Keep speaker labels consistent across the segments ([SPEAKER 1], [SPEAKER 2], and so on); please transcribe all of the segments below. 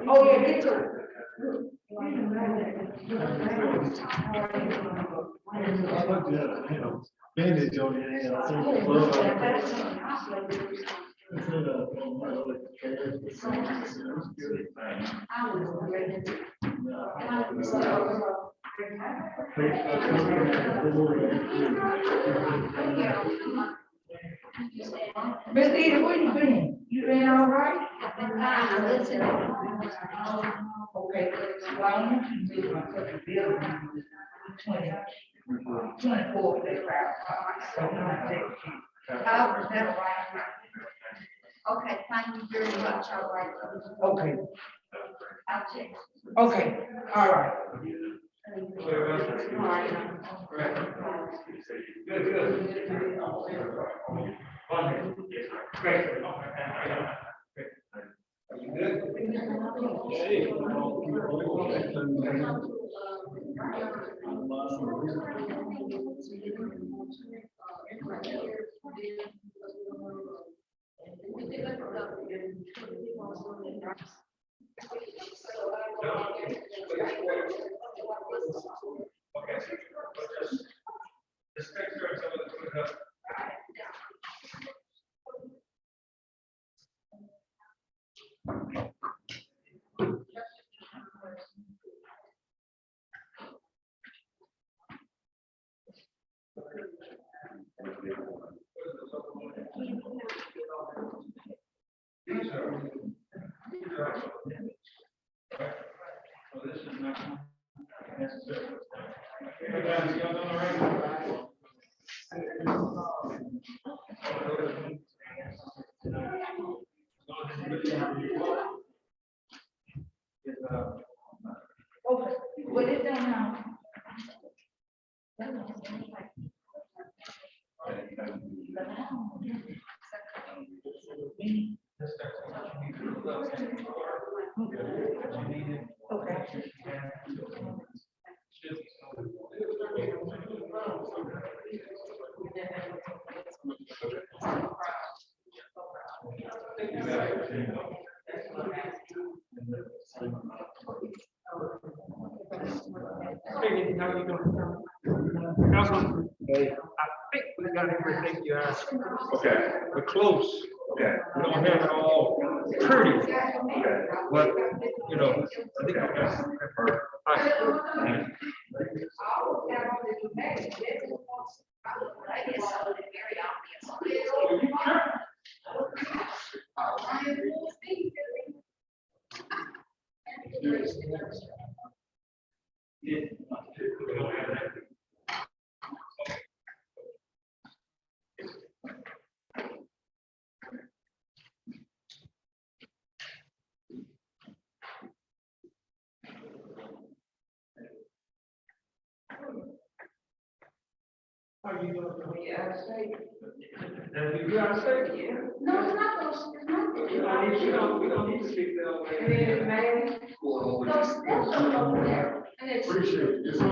[SPEAKER 1] Oh, yeah, get to it.
[SPEAKER 2] Bandage on your hand.
[SPEAKER 1] Miss Edie, where you been? You been all right?
[SPEAKER 3] I'm listening.
[SPEAKER 1] Okay, why don't you do my fucking bill? 24, they so I'm take you.
[SPEAKER 3] Oh, that's right. Okay, thank you very much, all right.
[SPEAKER 1] Okay,
[SPEAKER 3] I'll check.
[SPEAKER 1] okay, all right.
[SPEAKER 2] Hey, how you doing? Councilman, I think we got everything you asked.
[SPEAKER 4] Okay,
[SPEAKER 2] We're close.
[SPEAKER 4] okay.
[SPEAKER 2] We don't have it all pretty,
[SPEAKER 4] Okay.
[SPEAKER 2] but, you know, I think we got. All right. How you doing?
[SPEAKER 1] Yeah, say,
[SPEAKER 2] And you gotta say, yeah.
[SPEAKER 3] No, it's not those, it's not those.
[SPEAKER 2] We don't need to speak that
[SPEAKER 1] and
[SPEAKER 2] way.
[SPEAKER 1] then maybe,
[SPEAKER 3] Those steps are over there, and it's.
[SPEAKER 4] Appreciate it. It's a.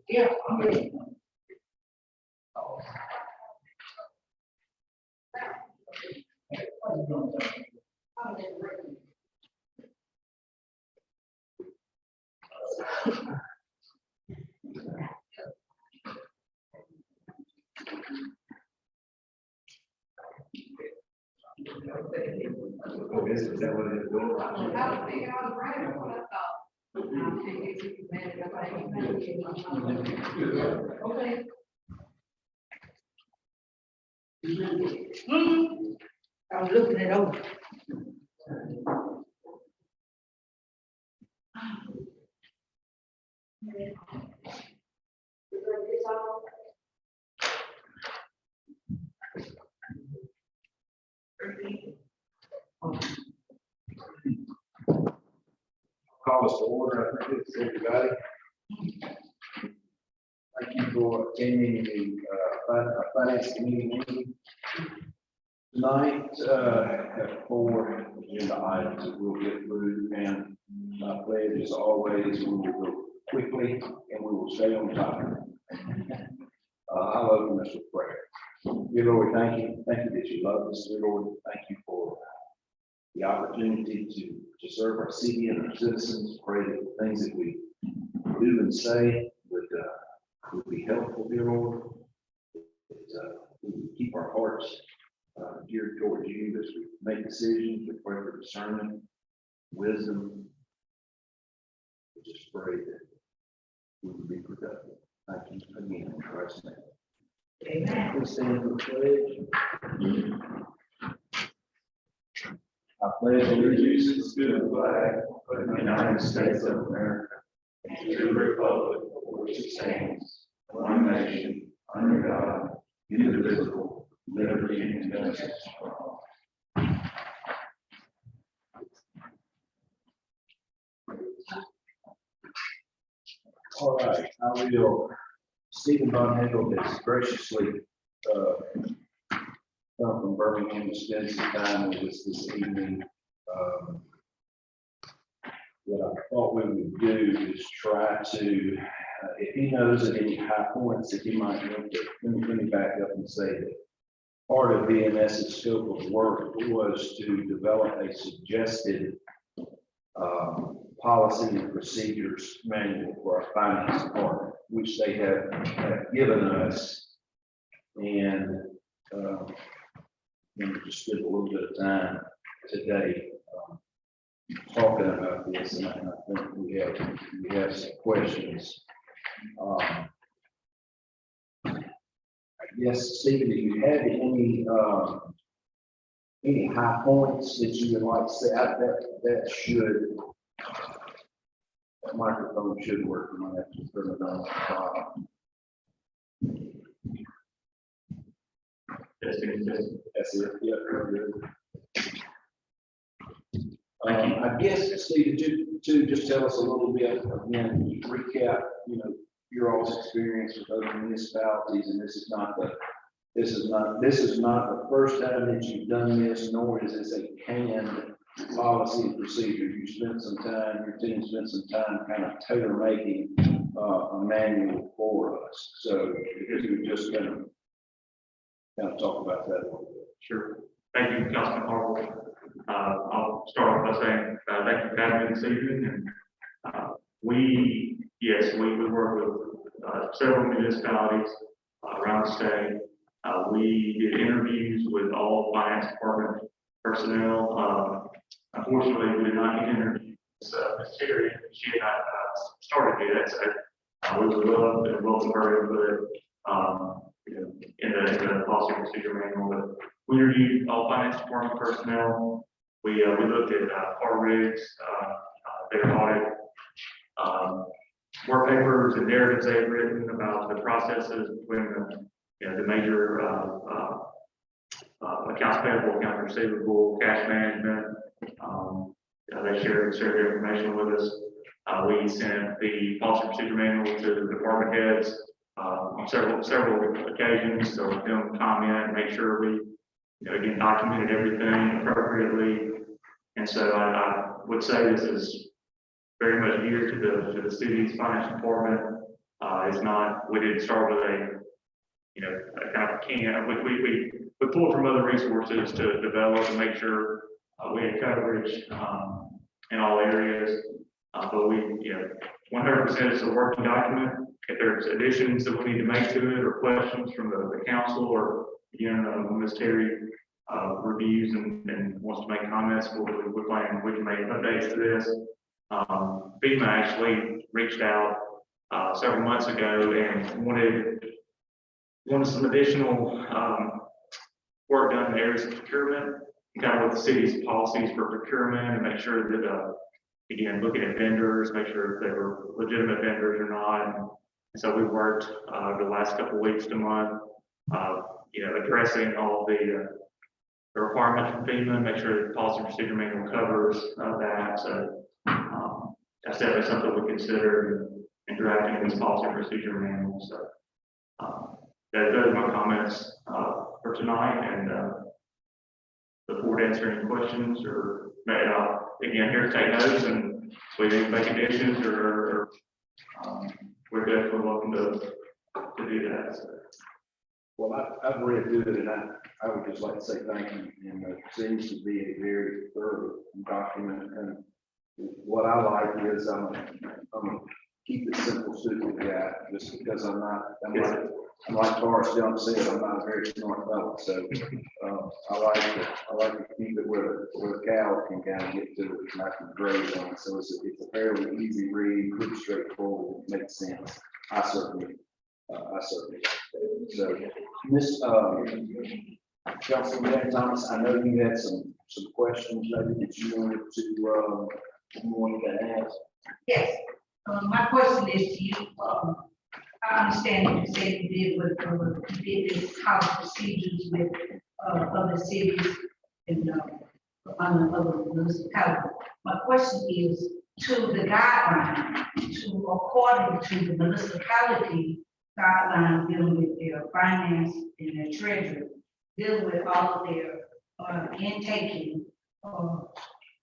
[SPEAKER 1] yeah, I'm ready.
[SPEAKER 4] Is that what it's doing?
[SPEAKER 1] I was thinking I was right, that's what I thought. Okay. I was looking it over.
[SPEAKER 4] Call us to order, I think it's everybody. Thank you for attending the
[SPEAKER 5] our finance committee meeting tonight. Have 4 agenda items that we'll get through, and my pledge is always we will go quickly and we will stay on time. I'll open this with prayer. Dear Lord, thank you that you love us. Dear Lord, thank you for the opportunity to serve our city and our citizens. Pray that the things that we do and say would be helpful, dear Lord. That we would keep our hearts geared towards you as we make decisions. We pray for discernment, wisdom. We just pray that we would be productive. Thank you again in Christ's name.
[SPEAKER 1] Amen.
[SPEAKER 5] Please stand for the pledge. I pledge allegiance to the flag of the United States of America and to the republic for which it stands, one nation, under God, indivisible, liberty and justice for all. All right, I will. Stephen Von Hagel has graciously come from Birmingham to spend some time with us this evening. What I thought we would do is try to, if he knows of any high points that he might want to, let me back up and say that part of BMS's scope of work was to develop a suggested policy and procedures manual for our finance department, which they have given us. And let me just spend a little bit of time today talking about this, and I think we have some questions. I guess, Stephen, do you have any high points that you would like to say? That microphone should work. You might have to turn it on. That's it. Yeah, very good. I guess, Steve, to just tell us a little bit, again, recap, your all's experience with other municipalities, and this is not the first time that you've done this, nor is this a canned policy and procedure. You spent some time, your team spent some time kind of tailor making a manual for us. So if you would just kind of talk about that a little bit.
[SPEAKER 2] Sure. Thank you, Councilman Harville. I'll start off by saying thank you for having me this evening. And we work with several municipalities around the state. We did interviews with all finance department personnel. Unfortunately, we did not get interviews. Ms. Terry, she had not started yet, so we would welcome her input in the policy and procedure manual. But we interviewed all finance department personnel. We looked at our rigs, their audit, work papers and narratives they've written about the processes between the major accounts payable, accounts receivable, cash management. They shared their information with us. We sent the policy procedure manual to the department heads on several occasions, so them comment, make sure we again documented everything appropriately. And so I would say this is very much geared to the city's finance department. It's not, we didn't start with a kind of a can. We pulled from other resources to develop and make sure we had coverage in all areas. But we, 100% is a working document. If there's additions that we need to make to it, or questions from the council, or when Ms. Terry reviews and wants to make comments, we can make updates to this. FEMA actually reached out several months ago and wanted some additional work done in the areas of procurement, and kind of with the city's policies for procurement, and make sure that again, looking at vendors, make sure if they were legitimate vendors or not. And so we worked the last couple of weeks to month, addressing all the requirements from FEMA, make sure that the policy and procedure manual covers that. So that's definitely something we consider in drafting this policy and procedure manual. So those are my comments, for tonight, and, look forward to answering any questions, or, again, here to take notes, and if we need to make additions, or, we're definitely welcome to do that, so.
[SPEAKER 5] Well, I've read through it, and I would just like to say thank you, and it seems to be a very thorough document, and what I like is, I'm gonna keep it simple, stupid guy, just because I'm like Forrest Gump said, I'm not a very smart fellow, so, I like to keep it where the cow can kind of get to it, and I can graze on it, so it's a fairly easy read, pretty straightforward, it makes sense. I certainly. So, Miss, Councilman Thomas, I know you had some questions maybe that you wanted to ask.
[SPEAKER 1] Yes, my question is to you, I understand that you said you did this house procedures with, other cities and, on the other municipalities. My question is to the guideline, according to the municipality guideline dealing with their finance and their treasury, dealing with all of their, intaking,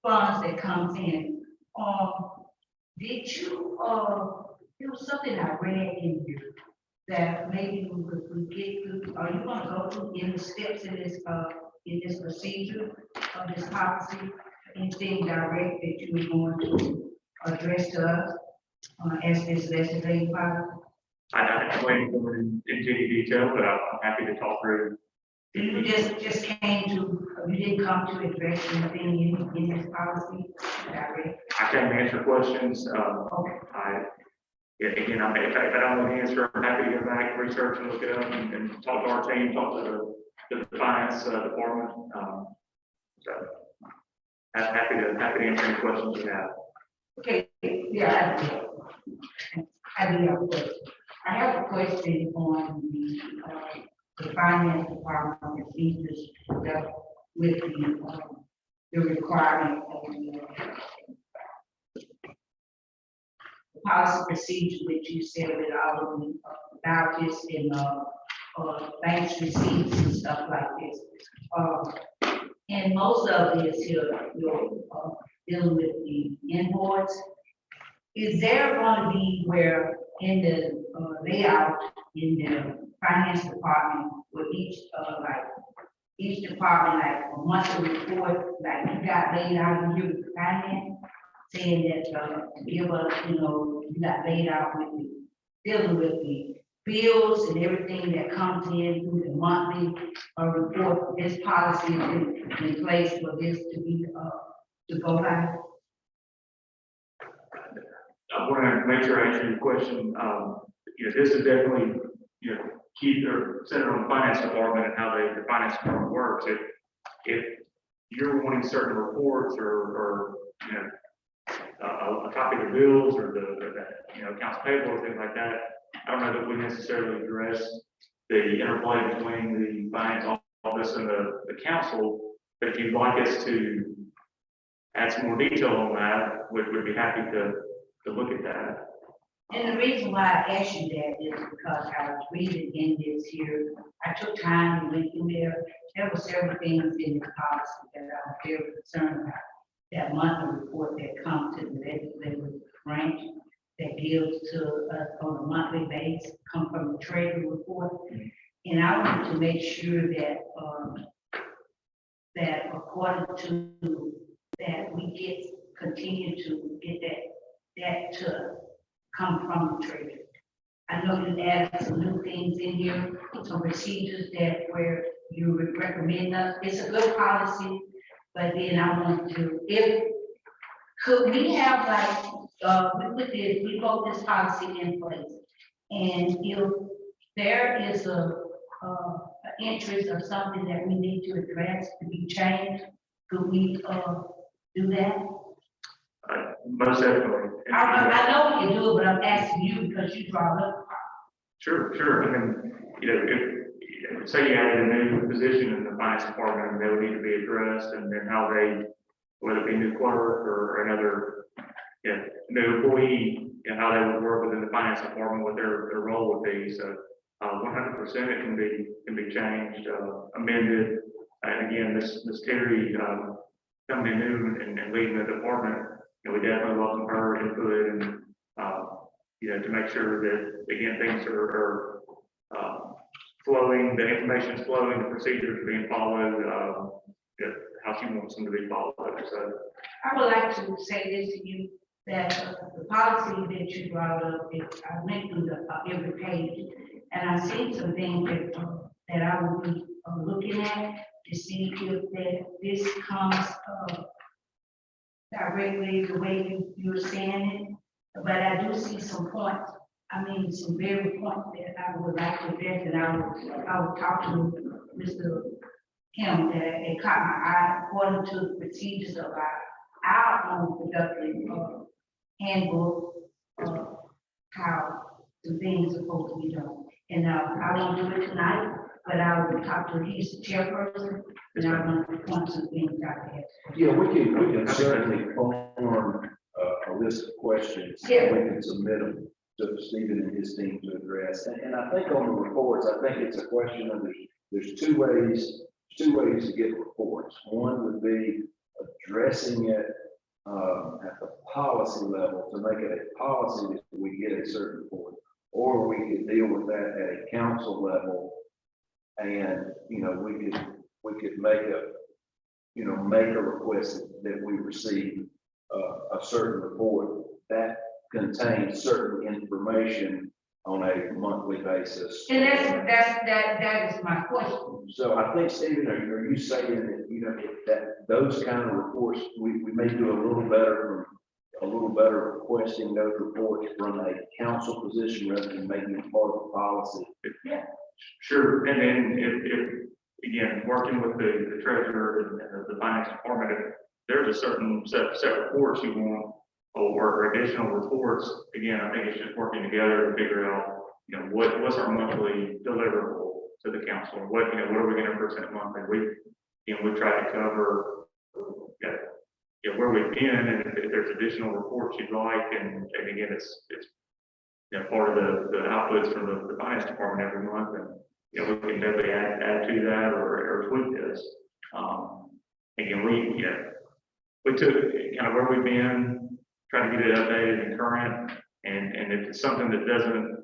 [SPEAKER 1] funds that comes in. Did you, there was something I read in here that maybe we get through, are you gonna go through any steps in this procedure of this policy? Anything direct that you were going to address to us, as this legislative body?
[SPEAKER 2] I won't go into any detail, but I'm happy to talk through.
[SPEAKER 1] You just came to, you didn't come to address anything in this policy direct?
[SPEAKER 2] I can answer questions.
[SPEAKER 1] Okay.
[SPEAKER 2] Again, if I don't know the answer, I'm happy to go back, research and look it up, and talk to our team, talk to the finance department. So happy to answer any questions you have.
[SPEAKER 1] Okay, yeah, I do have a question. I have a question on the finance department procedures that with the requirement of the policy procedure that you said with all of the vouchers and bank receipts and stuff like this. And most of this here, you're dealing with the invoice. Is there going to be where in the layout in the finance department with each department, like a monthly report, like you got laid out in your finance, saying that give us, you got laid out with the dealing with the bills and everything that comes in through the monthly report. This policy is in place for this to be to go by.
[SPEAKER 2] I want to make sure I answer your question. This is definitely, keep or center on the finance department and how the finance department works. If you're wanting certain reports or a copy of the bills or the accounts payable or things like that, I don't know that we necessarily address the interplay between the finance office and the council. But if you'd like us to add some more detail on that, we'd be happy to look at that.
[SPEAKER 1] And the reason why I asked you that is because I was reading in this here, I took time and went through there. There were several things in the policy that I was very concerned about. That monthly report that comes to the legislative branch that gives to us on a monthly basis, come from the treasury report. And I wanted to make sure that that according to that we continue to get that to come from the treasury. I know you added some new things in here, some procedures that where you would recommend us. It's a good policy, but then I want to, could we have we vote this policy in place, and if there is a interest or something that we need to address to be changed, could we do that?
[SPEAKER 2] Most definitely.
[SPEAKER 1] I know we can do it, but I'm asking you because you brought it up.
[SPEAKER 2] Sure. I mean, if say you added a new position in the finance department, they would need to be addressed, and then how they, whether it be new clerk or another, new employee, and how they would work within the finance department, what their role would be. So 100%, it can be changed, amended. And again, Ms. Terry, coming in new and leading the department, we definitely welcome her input and, to make sure that, again, things are flowing, the information's flowing, the procedures are being followed, how she wants them to be followed. So,
[SPEAKER 1] I would like to say this to you, that the policy that you brought up, I went through every page, and I see some things that I will be looking at to see if this comes directly the way you're saying it. But I do see some points, some very points that I would like to address, and I will talk to Mr. Kim, that it caught my eye according to the procedures of our own production handbook, how the things are supposed to be done. And I won't do it tonight, but I will talk to his chairperson, and I'm going to point some things out there.
[SPEAKER 5] Yeah, we can certainly form a list of questions.
[SPEAKER 1] Yeah.
[SPEAKER 5] We can submit them to Stephen and his team to address. And I think on the reports, I think it's a question of there's two ways to get reports. One would be addressing it at the policy level to make it a policy that we get a certain report, or we could deal with that at a council level, and we could make a request that we receive a certain report that contains certain information on a monthly basis.
[SPEAKER 1] And that is my question.
[SPEAKER 5] So I think, Stephen, are you saying that, that those kind of reports, we may do a little better requesting those reports from a council position rather than making it part of the policy?
[SPEAKER 2] sure. And then if again, working with the treasurer and the finance department, if there's a certain set reports you want or additional reports, again, I think it's just working together to figure out, what's our monthly deliverable to the council? What are we going to present monthly? We try to cover, where we've been, and if there's additional reports you'd like, and again, it's part of the outputs from the finance department every month, and we can definitely add to that or tweak this. Again, we took kind of where we've been, trying to get it updated and current, and if it's something that doesn't,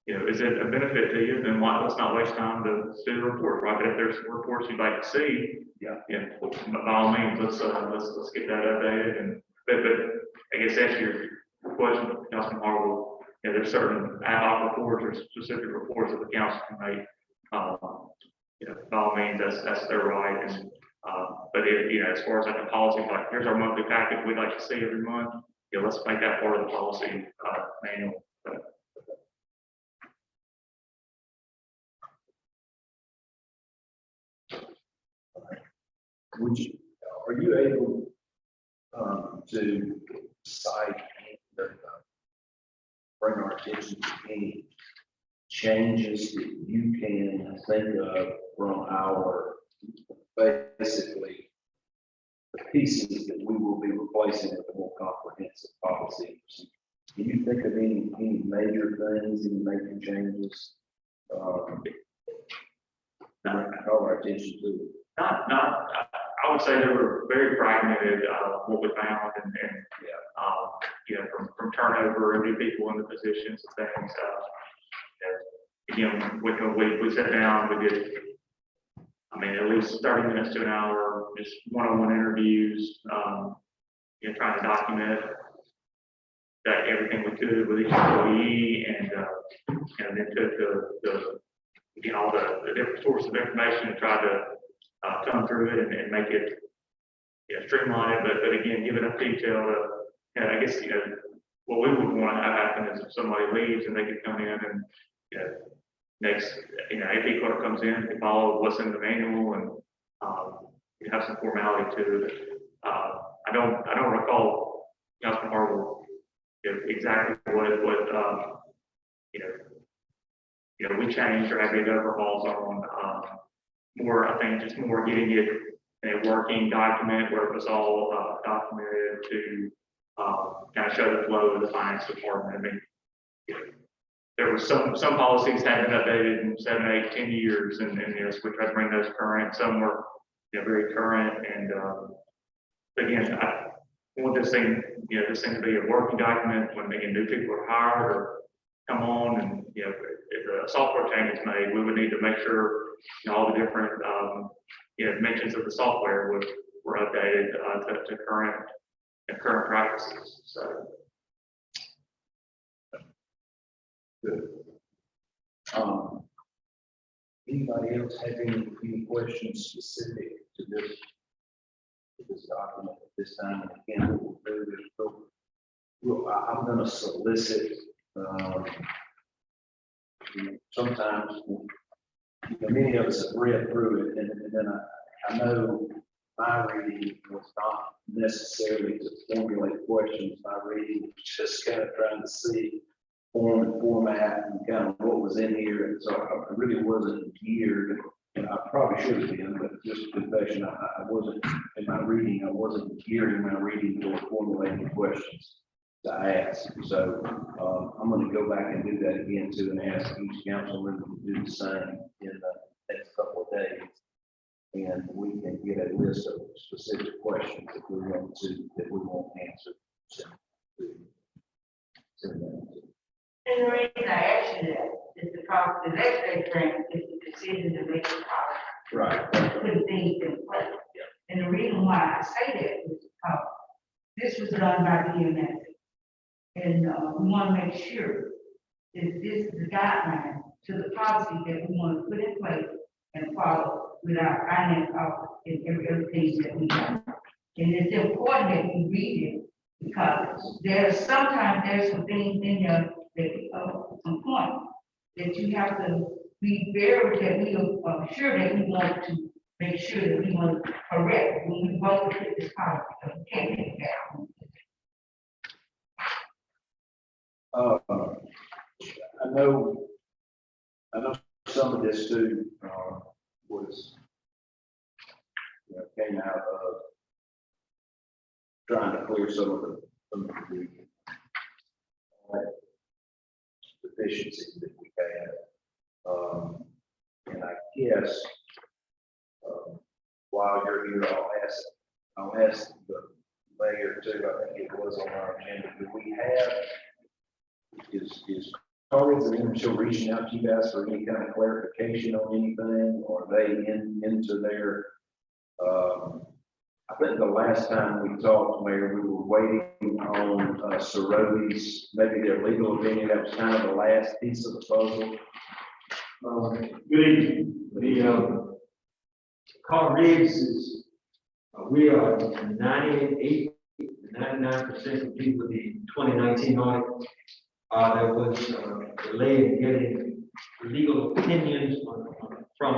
[SPEAKER 2] is it a benefit to you, then let's not waste time to do the report, right? But if there's reports you'd like to see, by all means, let's get that updated. But I guess that's your question, Councilman Harwell. There's certain ad hoc reports or specific reports that the council can make. By all means, that's their right. And but as far as like the policy, like here's our monthly packet we'd like to see every month. Let's make that part of the policy manual.
[SPEAKER 5] Are you able to cite bring our attention to any changes that you can think of from our basically the pieces that we will be replacing with a more comprehensive policy? Can you think of any major things, any major changes? Call our attention to.
[SPEAKER 2] I would say they were very fragmented, what we found, and from turnover and new people in the positions and things. Again, we sat down, we did, at least 30 minutes to an hour, just one-on-one interviews, trying to document that everything we could with each employee, and then took all the different sources of information and try to come through it and make it streamline it, but again, give enough detail to, I guess, what we would want to have happen is if somebody leaves and they could come in and, next, AP clerk comes in, they follow what's in the manual, and you have some formality to it. I don't recall, Councilman Harwell, exactly what we changed or had any overhauls on. More, I think, just more getting it in a working document where it was all documented to kind of show the flow of the finance department. there were some policies had been updated in 7, 8, 10 years, and yes, we tried to bring those current. Some were, very current, and again, I want this thing, this thing to be a working document when again new people are hired or come on, and if a software change is made, we would need to make sure all the different dimensions of the software were updated to current practices. So.
[SPEAKER 5] Good. Anybody else have any questions specific to this document at this time? Again, I'm going to solicit. Sometimes many of us have read through it, and then I know my reading was not necessarily to formulate questions. My reading was just kind of trying to see form and format and kind of what was in here. And so I really wasn't geared, and I probably should have been, but just confession, I wasn't in my reading, I wasn't gearing my reading toward formulating questions to ask. So I'm going to go back and do that again too, and ask each council member to do the same in the next couple of days. And we can get a list of specific questions that we want answered.
[SPEAKER 1] And the reason I ask you that is because the legislative branch is the decision to make the policy.
[SPEAKER 5] Right.
[SPEAKER 1] Put things in place. And the reason why I say that is because this was done by the EMS. And we want to make sure that this is the guideline to the policy that we want to put in place and follow with our finance office and everything that we do. And it's important that we read it because there's some things in there that some point that you have to be very that we are sure that we want to make sure that we want to correct when we vote to put this policy. So we can't make it down.
[SPEAKER 5] I know some of this too was came out of trying to clear some of the deficiencies that we had. And I guess while you're here, I'll ask the mayor too. I think it was on our agenda. Do we have is colleagues and even still reaching out to you guys for any kind of clarification on anything, or are they into their I think the last time we talked, Mayor, we were waiting on Cerroti's, maybe their legal opinion. That was kind of the last piece of the puzzle.
[SPEAKER 6] Good evening. The Carl Riggs is, we are 98, 99% complete with the 2019 audit. There was a delay in getting legal opinions from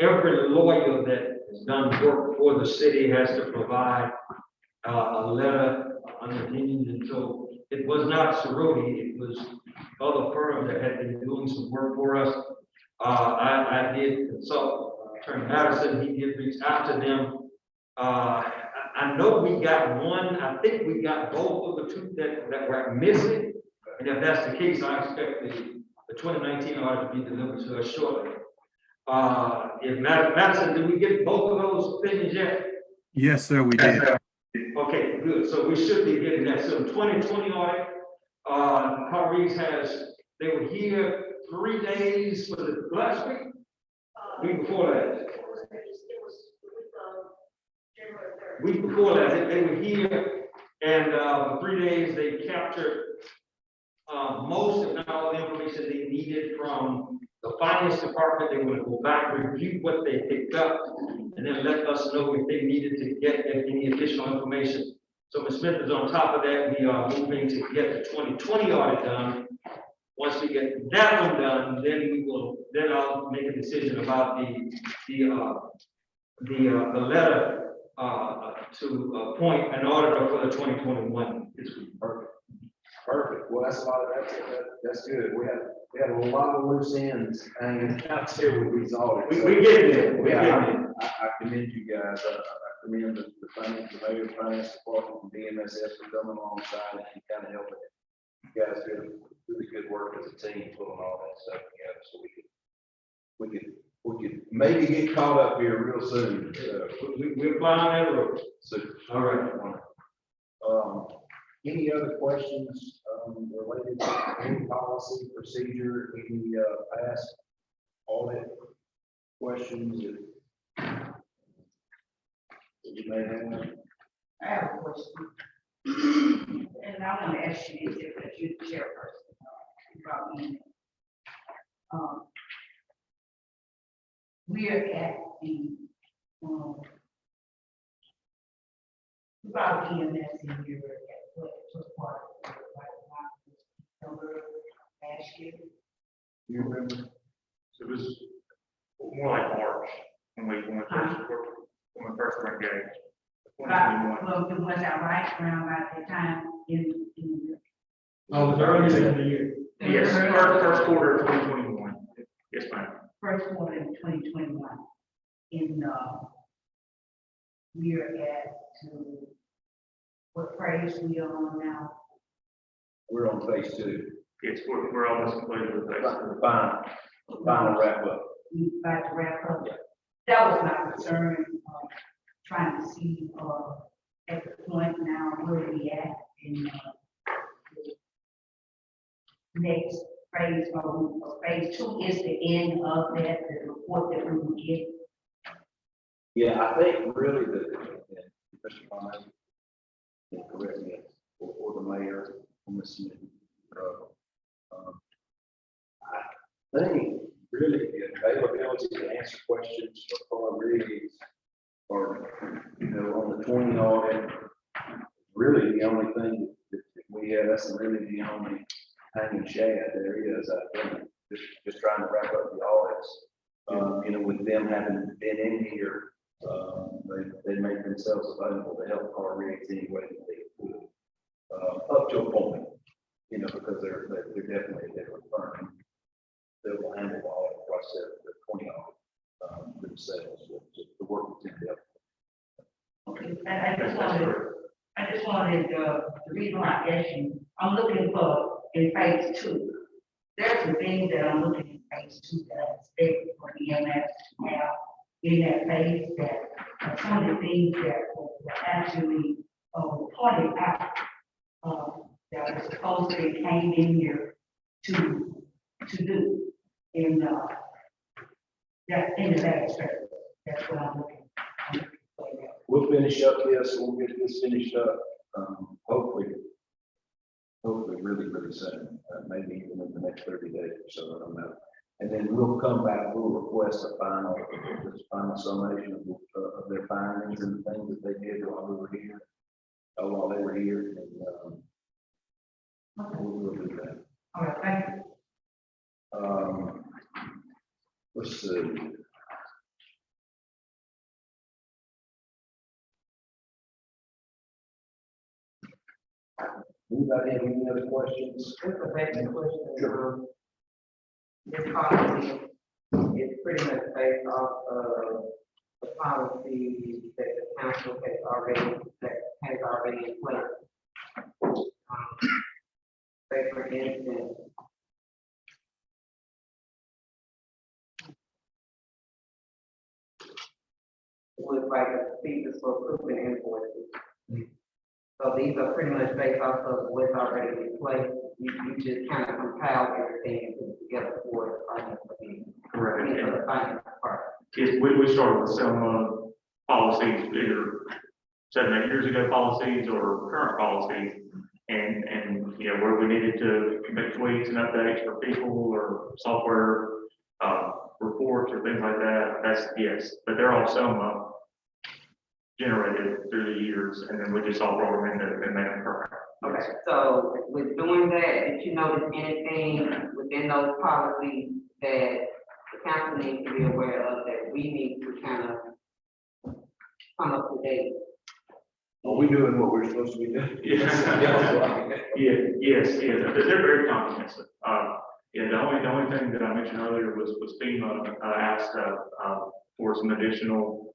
[SPEAKER 6] every lawyer that has done work for the city has to provide a letter on opinions, and so it was not Cerroti, it was other firms that had been doing some work for us. I did consult Attorney Madison, he did reach out to them. I know we got one, I think we got both of the two that were missing. And if that's the case, I expect the 2019 audit to be delivered to us shortly. If Madison, did we get both of those opinions yet?
[SPEAKER 7] Yes, sir, we did.
[SPEAKER 6] Okay, good. So we should be getting that. So the 2020 audit, Carl Reeves they were here 3 days for the last week? Week before that. Week before that, they were here, and for 3 days they captured most, if not all, the information they needed from the finance department. They would go back, review what they picked up, and then let us know if they needed to get any additional information. So Ms. Smith is on top of that. We are moving to get the 2020 audit done. Once we get that one done, then I'll make a decision about the letter to appoint an auditor for the 2021.
[SPEAKER 5] Perfect. Well, that's a lot of that's good. We had a lot of loose ends hanging out there with these audits.
[SPEAKER 6] We get there. We get there.
[SPEAKER 5] I commend you guys. I commend the finance, the mayor, finance department, and BMSS for coming alongside and kind of helping. You guys do really good work as a team, pulling all that stuff together, so we could maybe get caught up here real soon.
[SPEAKER 6] We're flying that road.
[SPEAKER 5] So,
[SPEAKER 6] All right.
[SPEAKER 5] any other questions, related to any policy, procedure, any, past audit questions that you may have?
[SPEAKER 1] I have a question. And I want to ask you this, because you're the chairperson. You brought me in. We're at the, about EMS in here at what took part of it, like, October last year.
[SPEAKER 5] You remember?
[SPEAKER 2] It was more like March when we first were engaged.
[SPEAKER 1] About, well, the ones I write around about the time in.
[SPEAKER 6] Oh, it was earlier in the year.
[SPEAKER 2] Yes, first quarter of 2021. Yes, ma'am.
[SPEAKER 1] First quarter of 2021. In, we are at, what phrase we are on now?
[SPEAKER 5] We're on phase two.
[SPEAKER 2] Yes, we're almost completed with that.
[SPEAKER 5] Final wrap up.
[SPEAKER 1] We about to wrap up.
[SPEAKER 5] Yeah.
[SPEAKER 1] That was my concern, trying to see, at the point now where we at in, next phase, phase two is the end of that, the report that we will get.
[SPEAKER 5] Yeah, I think really Mr. Thomas, correct me, or the mayor, on this, I think really the availability to answer questions for readings or, on the 20 audit, really the only thing that we have, that's really the only hanging shad there is, I think, just trying to wrap up the audits. With them having been in here, they make themselves available to help our rigs any way that they could, up to a point, because they're definitely a different firm. They will handle the audit process, the 20 audit, themselves, the work with them.
[SPEAKER 1] Okay, and I just wanted, the reason why I asked you, I'm looking for in phase two. There's some things that I'm looking in phase two that I expect for EMS to have in that phase that some of the things that were actually pointed out, that was supposed to came in here to do in that in the back space. That's what I'm looking for.
[SPEAKER 5] We'll finish up this, we'll get this finished up, hopefully really, really soon, maybe even in the next 30 days or so, I don't know. And then we'll come back, we'll request a final summation of their findings and the things that they did while we were here, while they were here, and we'll do that.
[SPEAKER 1] All right, thank you.
[SPEAKER 5] Let's see. Anybody have any other questions?
[SPEAKER 7] Just a basic question.
[SPEAKER 5] Sure.
[SPEAKER 7] This policy is pretty much based off of the policy that the council has already in place. Say for instance, with like the procedures for approving invoices. So these are pretty much based off of what's already in place. You just kind of compile everything and put it together for the finance committee.
[SPEAKER 2] Correct.
[SPEAKER 7] For the finance part.
[SPEAKER 2] Yes, we started with some policies, either 7, 8 years ago policies or current policies. And where we needed to make tweaks and updates for people or software reports or things like that, that's yes, but they're all Selma generated through the years, and then we just all brought them in and made them current.
[SPEAKER 7] Okay, so with doing that, did you notice anything within those policies that the council needs to be aware of that we need to kind of come up to date?
[SPEAKER 5] Are we doing what we're supposed to be doing?
[SPEAKER 2] Yes, they're very comprehensive. The only thing that I mentioned earlier was FEMA asked for some additional,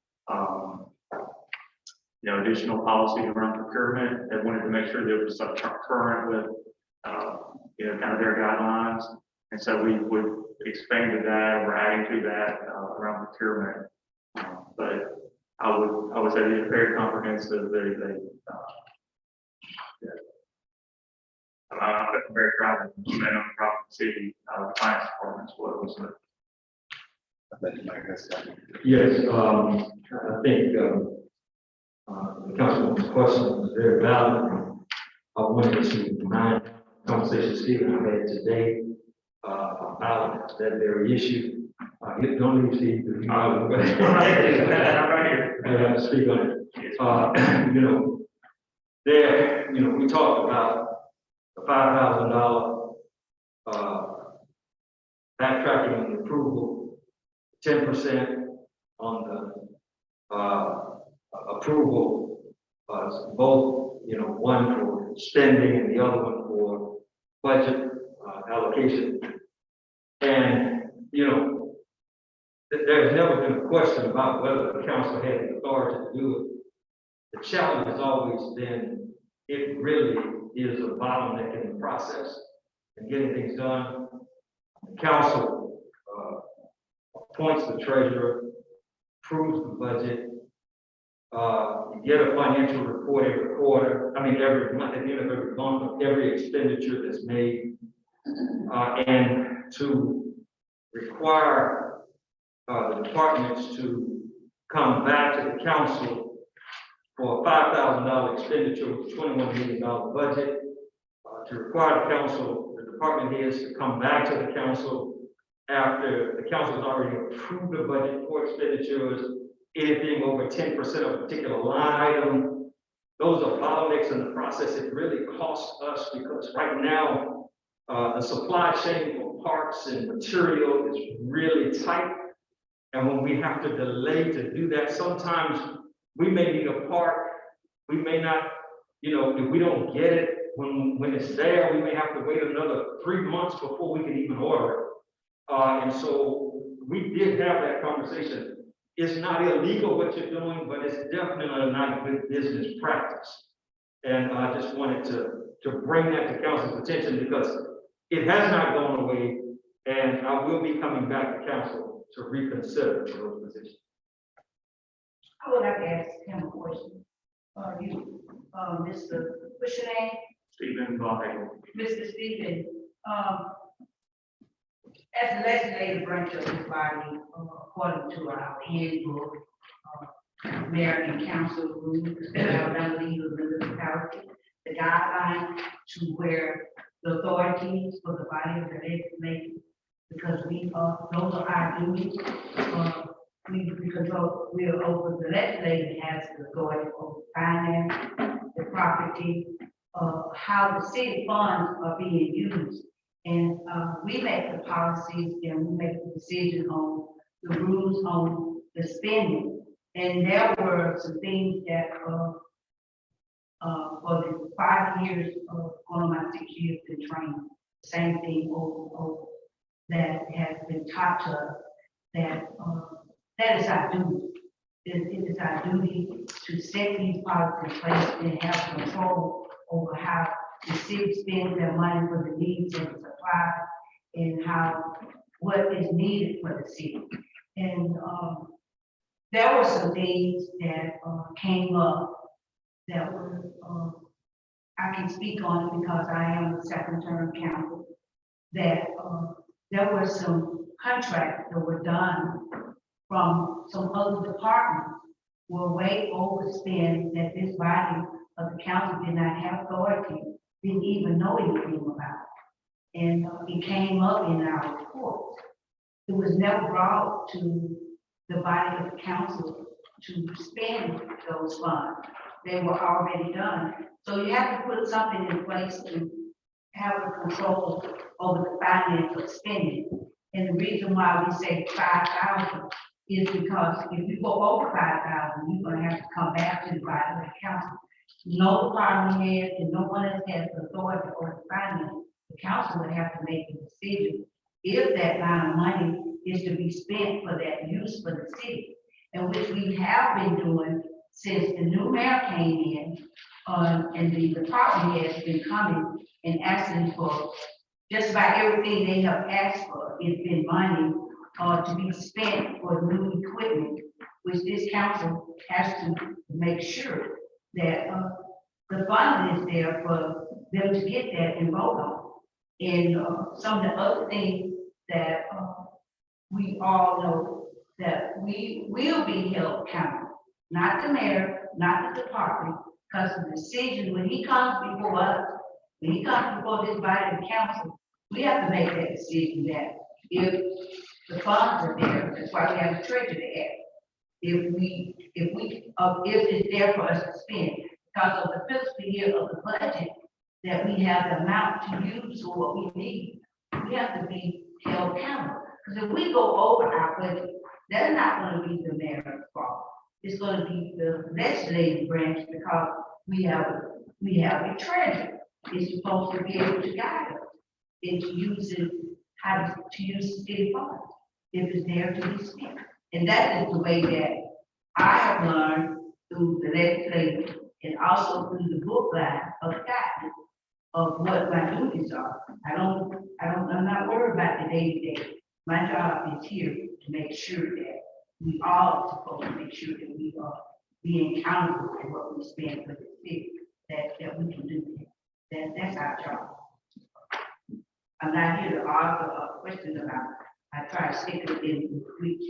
[SPEAKER 2] additional policy around procurement. They wanted to make sure there was some current with kind of their guidelines. And so we would expanded that, we're adding to that, around procurement. But I would say they're very comprehensive, I'm very proud of them, and I'm proud to see, finance departments, what was it.
[SPEAKER 6] Yes, I think, the councilman's question was very valid. I wanted to remind conversation Stephen and I had today, about that very issue. Don't leave Steve.
[SPEAKER 2] I'm right here.
[SPEAKER 6] I have to speak on it. We talked about the $5,000, backtracking on the approval, 10% on the, approval, both, one for spending and the other one for budget, allocation. And, there's never been a question about whether the council had the authority to do it. The challenge has always been, it really is a bottleneck in the process and getting things done. The council appoints the treasurer, approves the budget, you get a financial report every quarter, every month, at the end of every month, of every expenditure that's made. And to require the departments to come back to the council for a $5,000 expenditure with a $21 million budget, to require the department heads to come back to the council after the council has already approved the budget for expenditures, anything over 10% of a particular line item. Those are bottlenecks in the process. It really costs us because right now, the supply chain for parts and material is really tight. And when we have to delay to do that, sometimes we may need a part, we may not, if we don't get it when it's there, we may have to wait another 3 months before we can even order it. And so we did have that conversation. It's not illegal what you're doing, but it's definitely not good business practice. And I just wanted to bring that to council's attention because it has not gone away, and I will be coming back to council to reconsider those positions.
[SPEAKER 1] I would like to ask him a question. Mr. What's your name?
[SPEAKER 2] Stephen Bonner.
[SPEAKER 1] Mr. Stephen, as the legislative branch of this body, according to our handbook, mayor and council rules, that Alabama League of Municipalities, the guideline to where the authorities for the body of the legislature, because those are our duties. We're over, the legislature has the authority over finance, the property, how the city funds are being used. And we make the policies and we make the decision on the rules on the spending. And there were some things that for the 5 years of going on my 6 years in training, same thing over that has been taught to us, that that is our duty. It is our duty to set these policies in place and have control over how the city spends their money for the needs and supply and what is needed for the city. And there were some things that came up that were, I can speak on it because I am a second term council, that there were some contracts that were done from some other departments were way overspent that this body of the council did not have authority, didn't even know anything about. And it came up in our reports. It was never brought to the body of the council to spend those funds. They were already done. So you have to put something in place to have a control over the finance of spending. And the reason why we say 5,000 is because if you go over 5,000, you're gonna have to come back to the body of the council. No department head and no one else has the authority or the finance. The council would have to make a decision if that amount of money is to be spent for that use for the city, and which we have been doing since the new mayor came in, and the department has been coming and asking for just about everything they have asked for has been money to be spent for new equipment, which this council has to make sure that the funding is there for them to get that and vote on. And some of the other things that we all know that we will be held accountable, not the mayor, not the department, because the decision, when he comes before us, when he comes before this body of council, we have to make that decision that if the funds are there, that's why we have a treasury act. If it's there for us to spend, because of the fiscal year of the budget, that we have the amount to use for what we need, we have to be held accountable. Because if we go over our budget, that's not gonna be the mayor's fault. It's gonna be the legislative branch because we have a treasurer. It's supposed to be able to guide us. It's using how to use city funds if it's there to be spent. And that is the way that I have learned through the legislature and also through the book line of guidance of what my duties are. I'm not worried about the day-to-day. My job is here to make sure that we all are supposed to make sure that we are being accountable for what we spend for the city, that we can do that. That's our job. I'm not here to argue a question about, I try to stick within which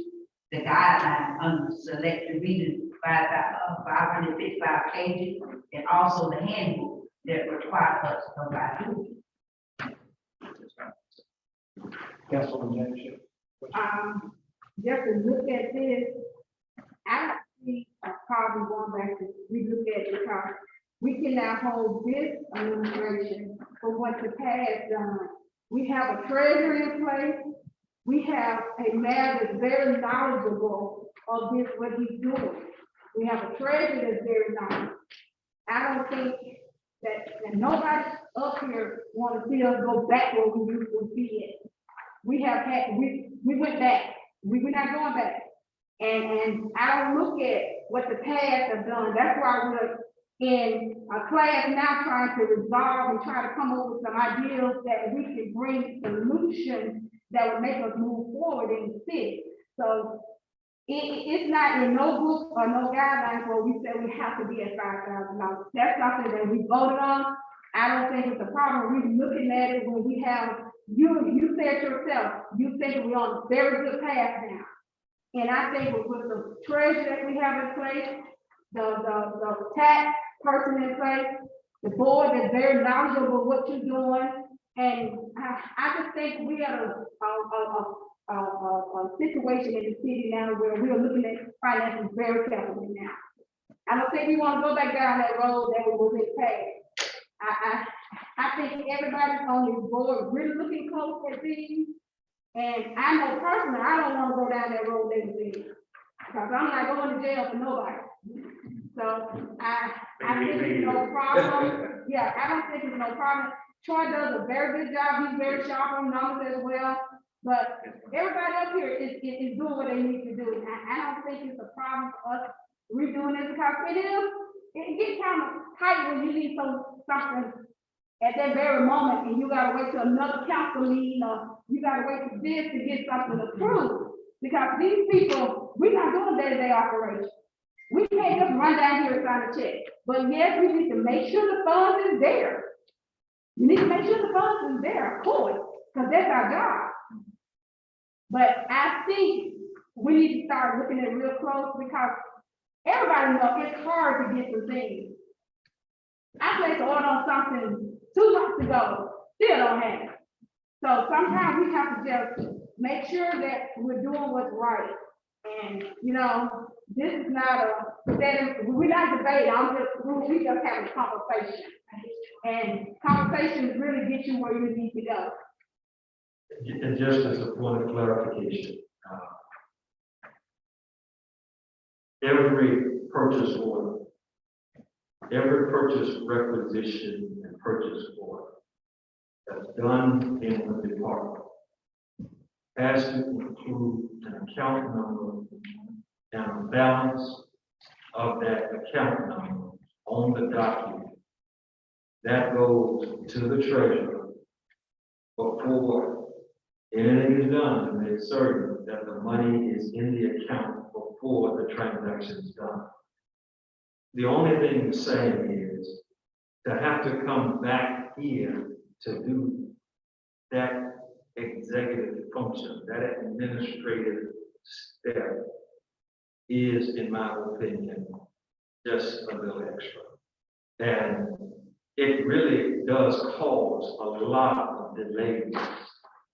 [SPEAKER 1] the guideline under selected reading 555 pages, and also the handbook that requires us to provide.
[SPEAKER 5] Councilman James.
[SPEAKER 3] Just to look at this, I don't see a problem going back to, we look at it because we can now hold this administration for what the past done. We have a treasurer in place. We have a mayor that's very knowledgeable of this, what he's doing. We have a treasurer that's very knowledgeable. I don't think that nobody up here want to see us go back where we used to be at. We have had, we went back. We're not going back. And I don't look at what the past have done. That's why we're in a class now trying to resolve and try to come up with some ideas that we can bring solutions that would make us move forward in the city. So it's not in no book or no guidelines where we say we have to be at $5,000. That's something that we voted on. I don't think it's a problem. We're looking at it when we have, you said yourself, you think we're on a very good path now. And I think with the treasurer that we have in place, the tax person in place, the board is very knowledgeable what you're doing. And I just think we are a situation in the city now where we are looking at finances very carefully now. I don't think we want to go back down that road that we was in the past. I think everybody's on this board really looking close at these. And I know personally, I don't want to go down that road they was in. Because I'm not going to jail for nobody. So I think it's no problem. Yeah, I don't think it's no problem. Troy does a very good job. He's very sharp on numbers as well. But everybody up here is doing what they need to do. I don't think it's a problem for us redoing it because it gets kind of tight when you need something at that very moment and you gotta wait till another council meeting or you gotta wait for this to get something approved. Because these people, we're not doing day-to-day operation. We can't just run down here and sign a check. But yes, we need to make sure the funds is there. You need to make sure the funds is there, of course, because that's our job. But I think we need to start looking at it real close because everybody knows it's hard to get some things. I placed an order on something 2 months ago, still don't have it. So sometimes we have to just make sure that we're doing what's right. And, you know, this is not we're not debating, we just having a conversation. And conversations really get you where you need to go.
[SPEAKER 6] And just as a point of clarification, every purchase order, every purchase requisition and purchase order that's done in the department has to include an account number and a balance of that account number on the document. That goes to the treasurer before anything is done to make certain that the money is in the account before the transaction is done. The only thing we're saying is to have to come back here to do that executive function, that administrative step is, in my opinion, just a little extra. And it really does cause a lot of delays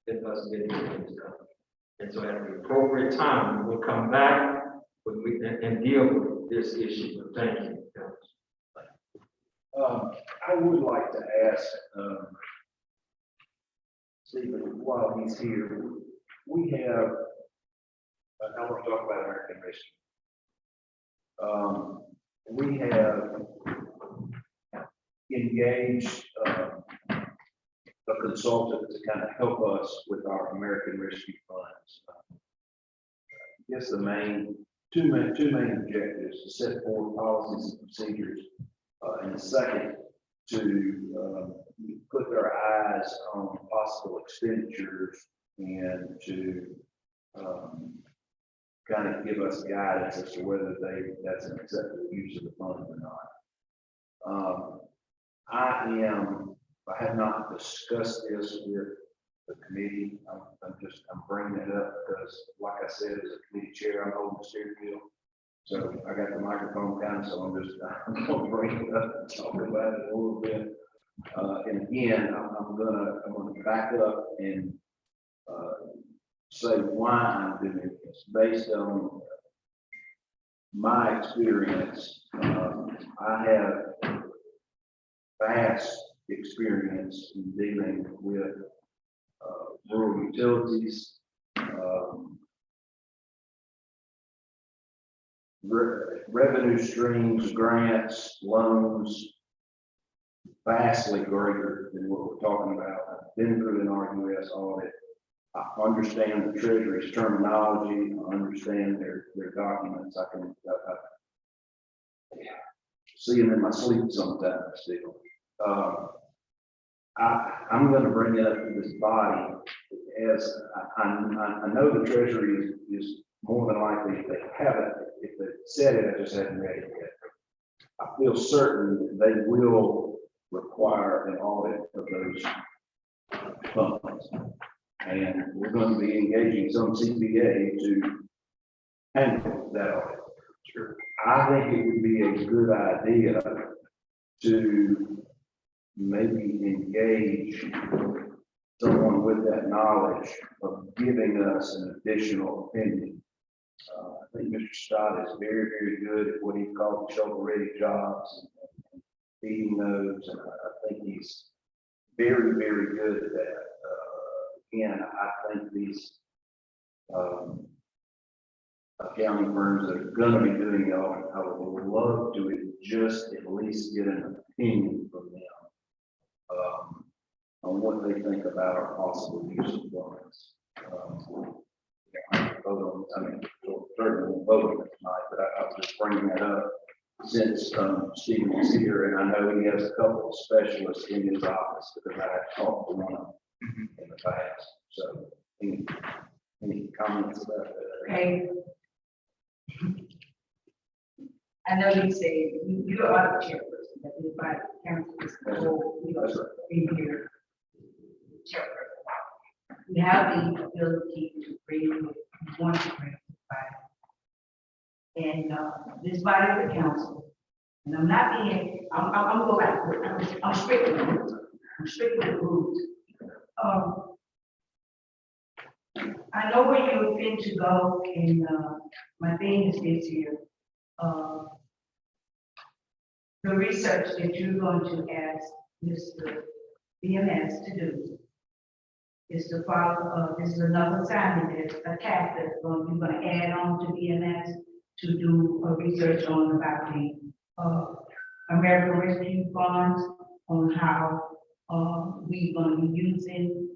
[SPEAKER 6] in us getting things done. And so at the appropriate time, we'll come back and deal with this issue. Thank you.
[SPEAKER 5] I would like to ask, Stephen, while he's here, we have, I want to talk about American Rescue. We have engaged a consultant to kind of help us with our American Rescue funds. I guess the two main objectives: to set forward policies and procedures, and the second, to put their eyes on possible expenditures and to kind of give us guidance as to whether that's an acceptable use of the funds or not. I have not discussed this with the committee. I'm bringing it up because, like I said, as a committee chair, I'm holding the steering wheel. So I got the microphone down, so I'm gonna bring it up and talk about it a little bit. And again, I'm gonna back up and say why I'm doing this based on my experience. I have vast experience in dealing with rural utilities, revenue streams, grants, loans, vastly greater than what we're talking about. I've been through an RUS audit. I understand the Treasury's terminology. I understand their documents. I can see them in my sleep sometimes still. I'm going to bring it up to this body as I know the Treasury is more than likely, if they haven't, if they said it, I just haven't read it yet. I feel certain they will require an audit of those funds. And we're going to be engaging some CPA to handle that audit. Sure. I think it would be a good idea to maybe engage someone with that knowledge of giving us an additional opinion. I think Mr. Stott is very, very good at what he calls shovel-ready jobs and feeding those, and I think he's very, very good at that. Again, I think these accounting firms that are going to be doing the audit, I would love to just at least get an opinion from them on what they think about our possible use of funds. We'll certainly vote on it tonight, but I was just bringing that up since Stephen is here, and I know he has a couple of specialists in his office because I have talked to one of them in the past. So, any comments about that?
[SPEAKER 1] Okay. I know you say you are the chairperson, but you by council is the whole, you know, in here. Chairperson. You have the ability to bring what you want to bring to the body. And this body of the council, and I'm not being, I'm gonna go back, I'm strictly with rules. I know where you intend to go, and my thing is this here. The research that you're going to ask Mr. BMS to do is to follow, this is another assignment, there's a task that's you're going to add on to BMS to do a research on about the American Rescue Funds, on how we're going to be using.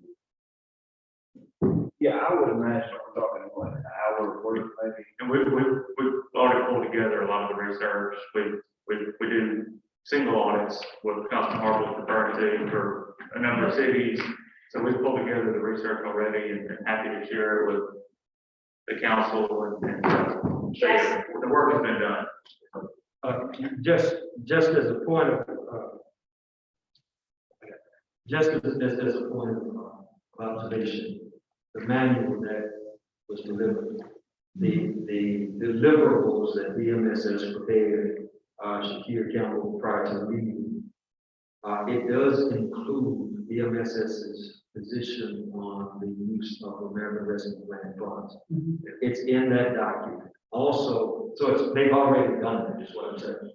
[SPEAKER 5] Yeah, I would imagine we're talking what, an hour worth maybe.
[SPEAKER 2] And we've already pulled together a lot of the research. We do single audits, what Councilman Harville referred to for a number of cities. So we've pulled together the research already and happy to share it with the council and share the work has been done.
[SPEAKER 6] Just as a point of, just as a point of observation, the manual that was delivered, the deliverables that BMSS prepared, Shakir Campbell prior to the meeting, it does include BMSS's position on the use of American Rescue Plan funds. It's in that document. Also, so they've already done it, is what I'm saying.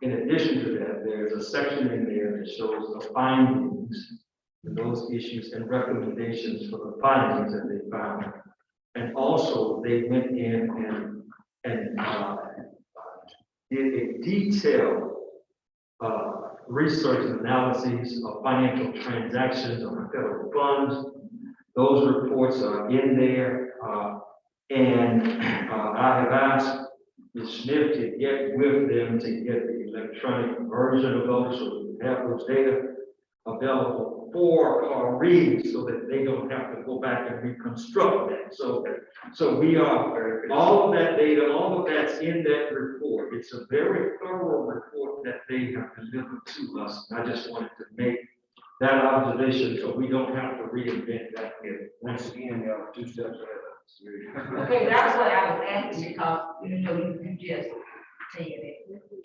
[SPEAKER 6] In addition to that, there's a section in there that shows the findings and those issues and recommendations for the findings that they found. And also, they went in and did a detailed research and analysis of financial transactions on federal funds. Those reports are in there. I have asked Ms. Smith to get with them to get the electronic version of those, so we have those data available for our reading so that they don't have to go back and reconstruct that. So we are, all of that data, all of that's in that report. It's a very thorough report that they have delivered to us. I just wanted to make that observation so we don't have to reinvent that here.
[SPEAKER 5] Once again, y'all are 2 steps ahead of us.
[SPEAKER 1] Okay, that's what I was asking, because, you just said it,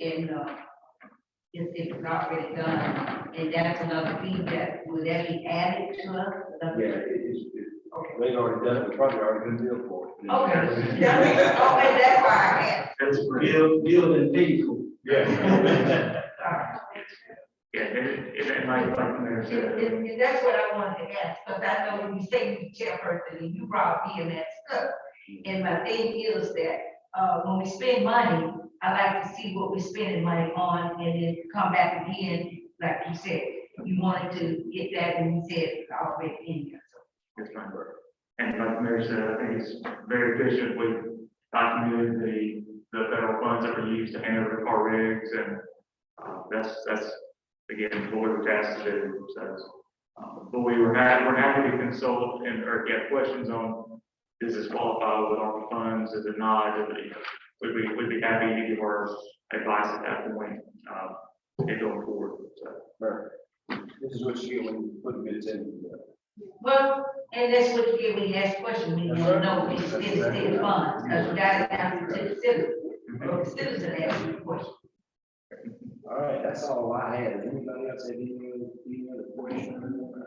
[SPEAKER 1] and, it was already done, and that's another feedback, would that be added to us?
[SPEAKER 5] Yeah, they already done it, we probably already been billed for it.
[SPEAKER 1] Okay, that's why I asked.
[SPEAKER 2] That's great.
[SPEAKER 6] Bill and people.
[SPEAKER 5] Yeah.
[SPEAKER 2] Yeah, and like the mayor said.
[SPEAKER 1] And that's what I wanted to ask, because I know when you say you chairperson, and you brought BMS stuff, and my thing is that, when we spend money, I like to see what we're spending money on, and then come back again, like you said, you wanted to get that, and you said it's already in here, so.
[SPEAKER 2] It's fine. And like the mayor said, I think it's very efficient. We've documented the federal funds that were used to handle the car rigs, and that's again, the board was tasked to do. So, but we're happy to consult or get questions on, does this qualify with ARPA funds? Is it not? We'd be happy to give our advice at that point, and going forward. So.
[SPEAKER 5] Right. This is what you get when you put bids in.
[SPEAKER 1] Well, and that's what you get when you ask questions, when you don't know if it's state funds, because you gotta answer to the citizen, or the citizen asking the question.
[SPEAKER 5] All right, that's all I had. Does anybody else have any other questions they want to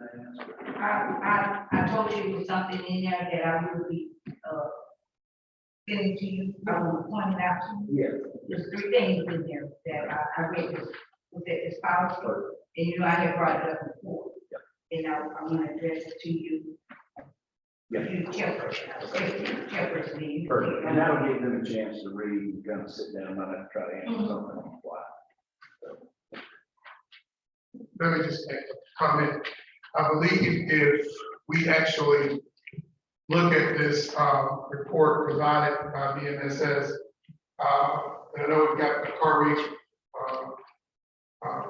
[SPEAKER 5] ask?
[SPEAKER 1] I told you it was something in there that I will be, sending to you, I will point it out to you.
[SPEAKER 5] Yeah.
[SPEAKER 1] There's 3 things in there that I read was that this policy, and I had brought it up before. And I'm gonna address it to you.
[SPEAKER 5] Yeah.
[SPEAKER 1] You chairperson, you.
[SPEAKER 5] Perfect. And that'll give them a chance to read and kind of sit down, not have to try to answer
[SPEAKER 1] Mhm.
[SPEAKER 5] something on the fly.
[SPEAKER 8] Let me just make a comment. I believe if we actually look at this report provided by BMSS, and I know we've got the car reach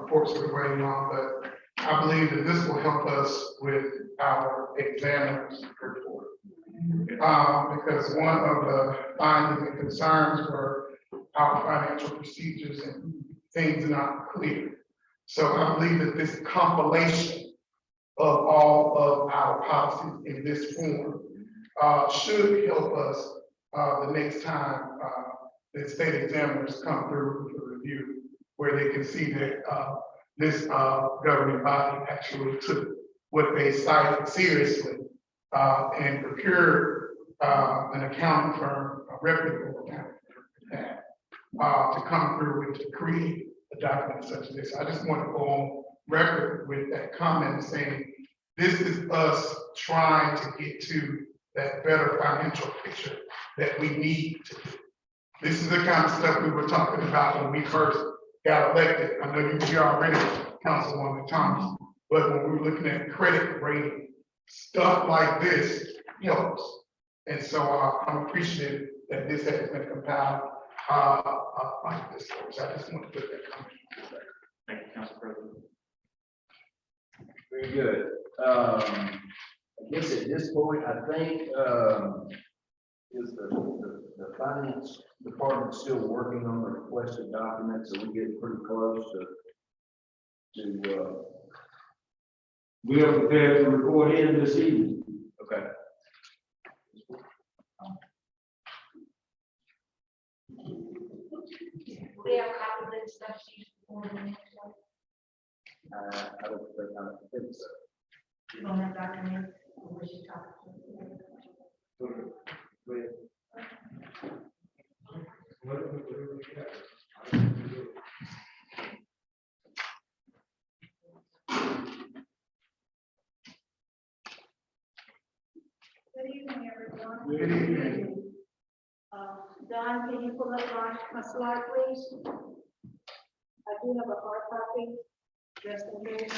[SPEAKER 8] reports that we're waiting on, but I believe that this will help us with our examiner's report. Because one of the findings and concerns were our financial procedures and things not clear. So I believe that this compilation of all of our policies in this form should help us the next time the state examiners come through for review, where they can see that this governing body actually took what they cited seriously and procured an accounting firm, a reputable accounting firm, to come through and to create a document such as this. I just want to go on record with that comment saying, this is us trying to get to that better financial picture that we need to do. This is the kind of stuff we were talking about when we first got elected. I know you were already Councilwoman Thomas, but when we were looking at credit rating, stuff like this helps. And so I'm appreciative that this has been compiled like this. So I just want to put that comment.
[SPEAKER 2] Thank you, Council President.
[SPEAKER 5] Very good. Yes, at this point, I think, is the finance department still working on the requested documents, so we get pretty close to,
[SPEAKER 6] We are prepared to report in this evening.
[SPEAKER 5] okay.
[SPEAKER 1] We have copies of the stuff she's for the next one.
[SPEAKER 5] I don't think so.
[SPEAKER 1] You don't have documents, or what she talking to.
[SPEAKER 3] Good evening, everyone.
[SPEAKER 8] Good evening.
[SPEAKER 3] Don, can you pull up my slide, please? I do have a hard copy, just in case.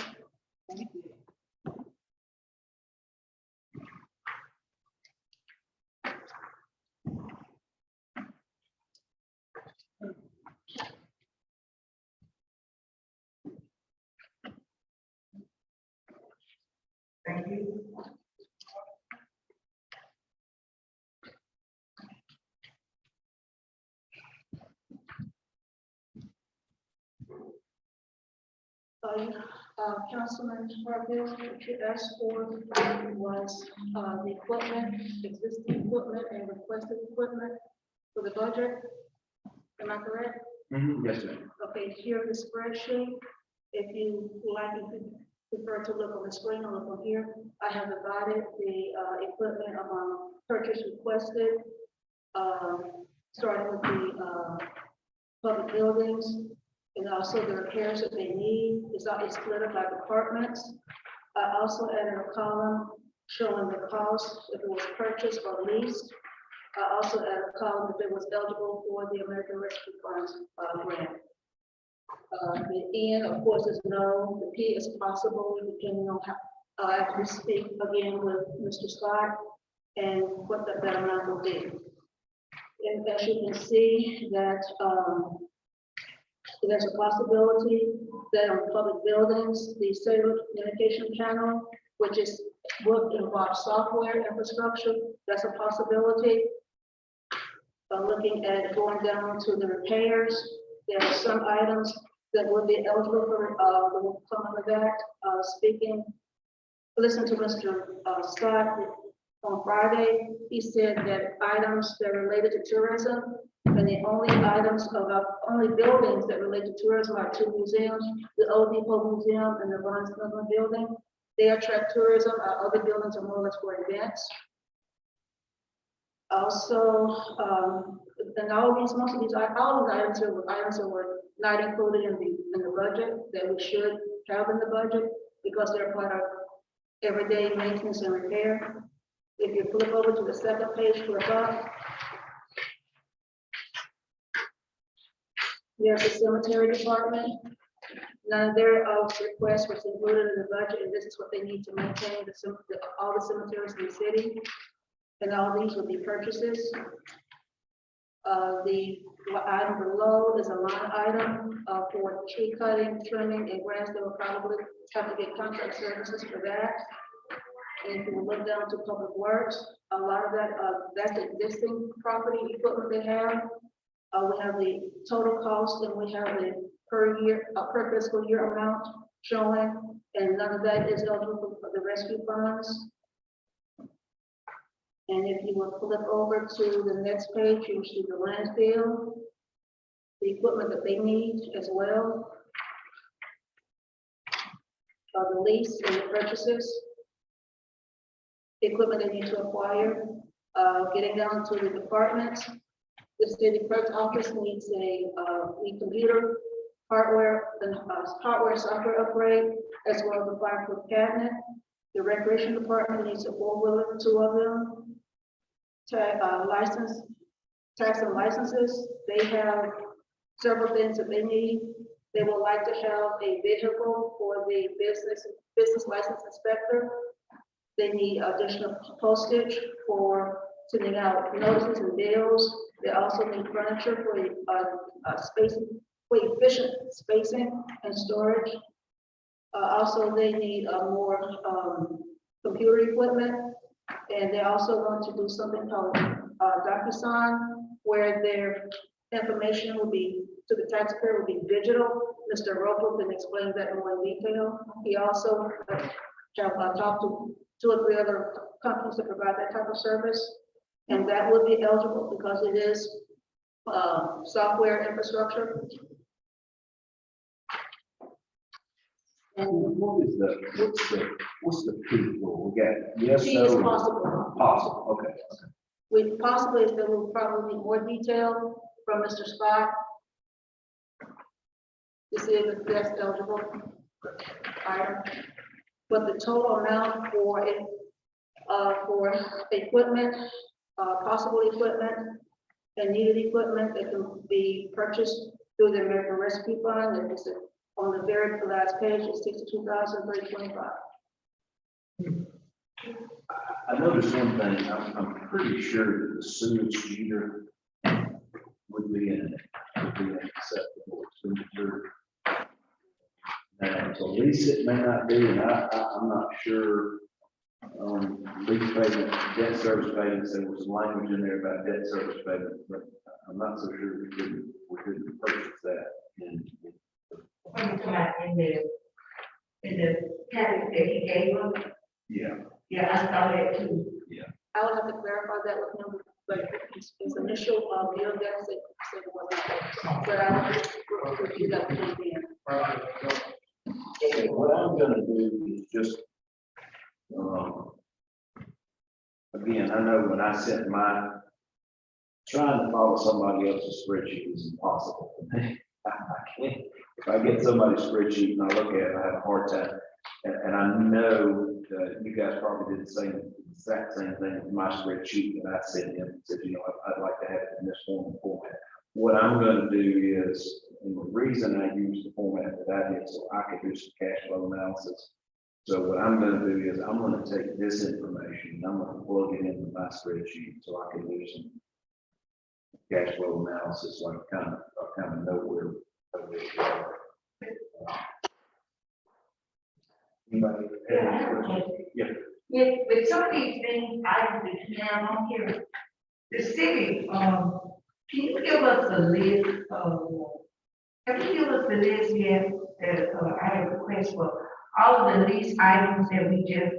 [SPEAKER 3] Thank you.
[SPEAKER 1] Thank you.
[SPEAKER 3] Councilman Harville, what you asked for was, the equipment, existing equipment and requested equipment for the budget. Am I correct?
[SPEAKER 5] Yes, ma'am.
[SPEAKER 3] Okay, here the spreadsheet. If you would like, if you prefer to look on the screen or look on here, I have divided the, equipment among purchase requested, starting with the, public buildings, and also the repairs that they need. It's split up by departments. I also added a column showing the cost if it was purchased or leased. I also added a column if it was eligible for the American Rescue Funds grant. The N, of course, is no. The P is possible, depending on how, I have to speak again with Mr. Scott and what that amount will be. And as you can see that, there's a possibility that on public buildings, the cellular communication channel, which is what involves software infrastructure, that's a possibility. Looking at going down to the repairs, there are some items that will be eligible for, some of that, speaking, listen to Mr. Scott on Friday, he said that items that are related to tourism, and the only items only buildings that relate to tourism are two museums, the Old Depot Museum and the Von Stillman Building. They attract tourism, our other buildings are more or less for events. Also, and all of these items are items that were not included in the budget that we should have in the budget because they're part of everyday maintenance and repair. If you flip over to the second page, flip up. There's the cemetery department. None of their requests was included in the budget, and this is what they need to maintain all the cemeteries in the city. And all these will be purchases. The item below is a line item for tree cutting, trimming, and grass. They will probably have to get contract services for that. And if you look down to public works, a lot of that, that's existing property equipment they have. We have the total cost and we have the per fiscal year amount showing, and none of that is eligible for the rescue funds. And if you will flip over to the next page, you see the landfill, the equipment that they need as well. The lease and the purchases. The equipment they need to acquire, getting down to the departments. The city clerk's office needs a computer, hardware, and hardware software upgrade, as well as a fireproof cabinet. The recreation department needs a four-wheeler, two of them. Tax and licenses, they have several things that they need. They would like to have a vehicle for the business license inspector. They need additional postage for sending out notices and bills. They also need furniture for spacing, for efficient spacing and storage. Also, they need more
[SPEAKER 9] computer equipment. And they also want to do something called, DocuSign, where their information will be, to the taxpayer will be digital. Mr. Roper can explain that in more detail. He also, talked to 2 or 3 other companies that provide that type of service. And that would be eligible because it is, software infrastructure. And
[SPEAKER 5] What's the P for? We got yes,
[SPEAKER 9] P is
[SPEAKER 5] no,
[SPEAKER 9] possible.
[SPEAKER 5] possible, okay.
[SPEAKER 9] We possibly, there will probably be more detail from Mr. Scott to see if that's eligible item. But the total amount for it, for equipment, possible equipment and needed equipment that can be purchased through the American Rescue Fund, and it's on the very last page, it's $62,325.
[SPEAKER 5] I noticed one thing, I'm pretty sure that the sewage heater would be an acceptable expenditure. And to lease it may not be, and I'm not sure. Lease payment, debt service payments, there was language in there about debt service payment, but I'm not so sure we couldn't purchase that.
[SPEAKER 1] When you come out in the package that he gave us,
[SPEAKER 5] Yeah,
[SPEAKER 1] yeah, I saw that too.
[SPEAKER 9] I would have to clarify that with him, but his initial, bill that said it wasn't. But I will review that with him again.
[SPEAKER 5] okay, what I'm gonna do is just, again, I know when I sent trying to follow somebody else's spreadsheet is impossible for me. I can't, if I get somebody's spreadsheet and I look at it, I have a hard time. And I know you guys probably did the exact same thing with my spreadsheet that I sent in, and said, I'd like to have it in this format. What I'm gonna do is, and the reason I use the format that I did, so I could do some cash flow analysis. So what I'm gonna do is I'm gonna take this information and I'm gonna plug it into my spreadsheet so I can do some cash flow analysis, like I kind of know where we are. Anybody? Yeah.
[SPEAKER 1] With some of these things, items that you have on here, the city, can you give us a list of, have you given us the list yet? That, I have a request for all of the lease items that we just,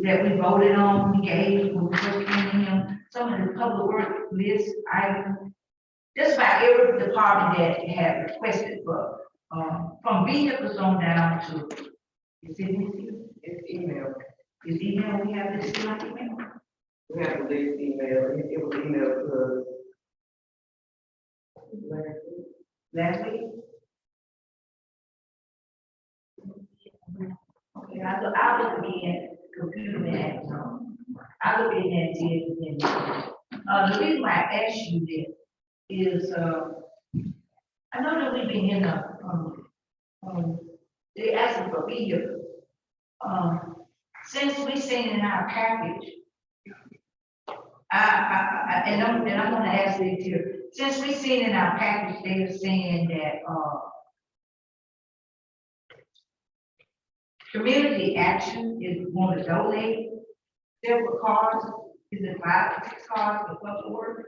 [SPEAKER 1] that we voted on, we gave, when we first came in, some of the public work list items. Just about every department that had requested for, from vehicles on down to, is it with you?
[SPEAKER 7] It's email.
[SPEAKER 1] Is email, we have this email?
[SPEAKER 7] We have to leave email. It was emailed to
[SPEAKER 1] Last week? Okay, I look again, computer man, I look in that again. The reason why I asked you this is, I know that we've been in a, they asking for vehicles. Since we seen in our package, and I'm gonna ask this here, since we seen in our package, they are saying that, community action is want to donate several cars, is it 5 to 6 cars for public work?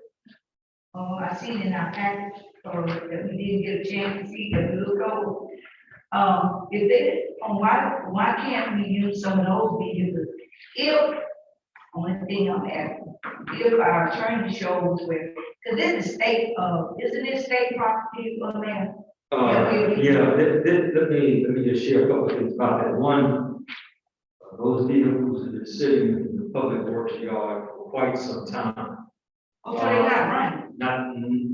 [SPEAKER 1] I seen in our package, that we didn't get a chance to see, that we look over. Is it, why can't we use some of those vehicles? If, only thing I'm asking, if our attorney shows where, because this is state, isn't it state property, man?
[SPEAKER 6] Yeah, let me just share a couple of things about that. One, those vehicles have been sitting in the public works yard for quite some time.
[SPEAKER 1] Oh, so they're not running?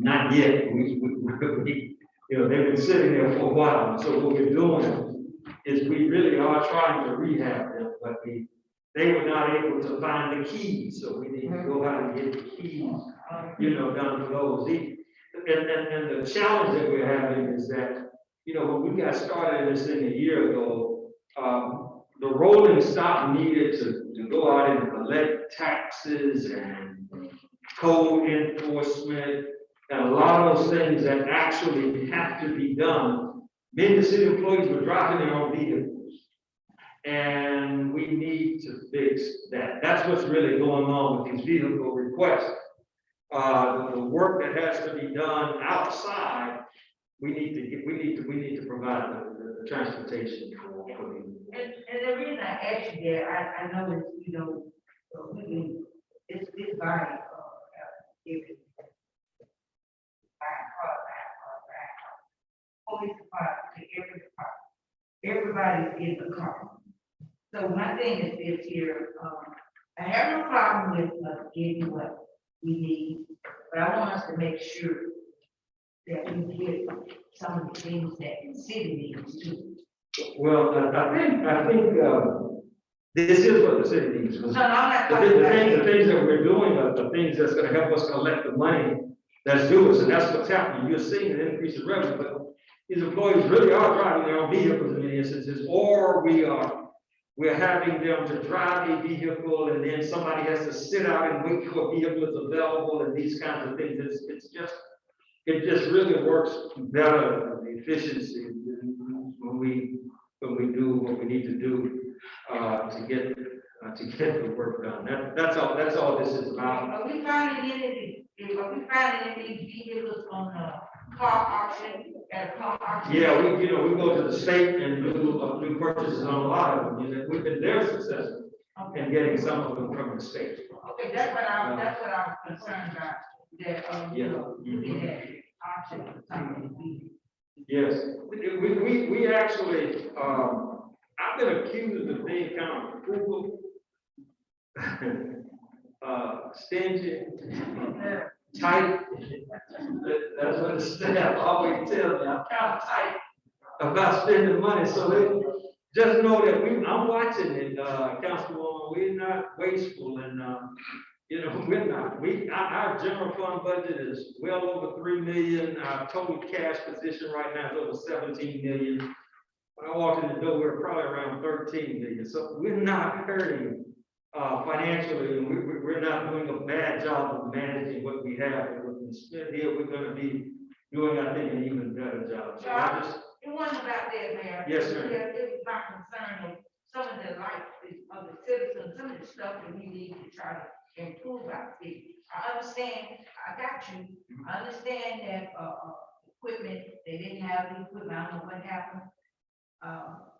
[SPEAKER 6] Not yet. We, they've been sitting there for a while. So what we're doing is we really are trying to rehab them, but they were not able to find the keys. So we need to go out and get the keys, down to those. And the challenge that we're having is that, when we got started in this thing a year ago, the rolling stock needed to go out and collect taxes and code enforcement and a lot of those things that actually have to be done. Many of the city employees were driving their own vehicles. And we need to fix that. That's what's really going on with these vehicle requests. The work that has to be done outside, we need to provide the transportation for people.
[SPEAKER 1] And the reason I asked you that, I know it's, it's very, if police department, everybody is a car. So my thing is this here, I have no problem with getting what we need, but I want us to make sure that we get some of the things that the city needs too.
[SPEAKER 6] Well, I think, this is what the city needs.
[SPEAKER 1] No, I'm not
[SPEAKER 6] The
[SPEAKER 1] talking about
[SPEAKER 6] things, the
[SPEAKER 1] that.
[SPEAKER 6] things that we're doing are the things that's gonna help us collect the money that's due us, and that's what's happening. You're seeing an increase in revenue, but these employees really are driving their own vehicles in many instances, or we're having them to drive a vehicle, and then somebody has to sit out and wait for a vehicle is available, and these kinds of things. It just really works better, the efficiency, when we do what we need to do, to get the work done. That's all this is about.
[SPEAKER 1] Are we finding any vehicles on the car auction, at a car auction?
[SPEAKER 6] Yeah, we go to the state and do purchases on a lot of them, we've been very successful in getting some of them from the state.
[SPEAKER 1] Okay, that's what I was concerned about, that, looking at auction or something.
[SPEAKER 6] Yes, we actually, I've been accused of being kind of frugal, stingy, tight. That's what the staff always tell me. I'm kind of tight about spending money. So they just know that I'm watching it, Councilwoman. We're not wasteful, and we're not. Our general fund budget is well over 3 million. Our total cash position right now is over 17 million. When I walked in the door, we were probably around 13 million. So we're not hurting financially, and we're not doing a bad job of managing what we have. And with the spend here, we're going to be doing, I think, an even better job. So
[SPEAKER 1] It wasn't about that, Mayor.
[SPEAKER 6] Yes, sir.
[SPEAKER 1] It was my concern of some of the life of the citizens, some of the stuff that we need to try to improve our city. I understand, I got you. I understand that, equipment, they didn't have the equipment, I don't know what happened.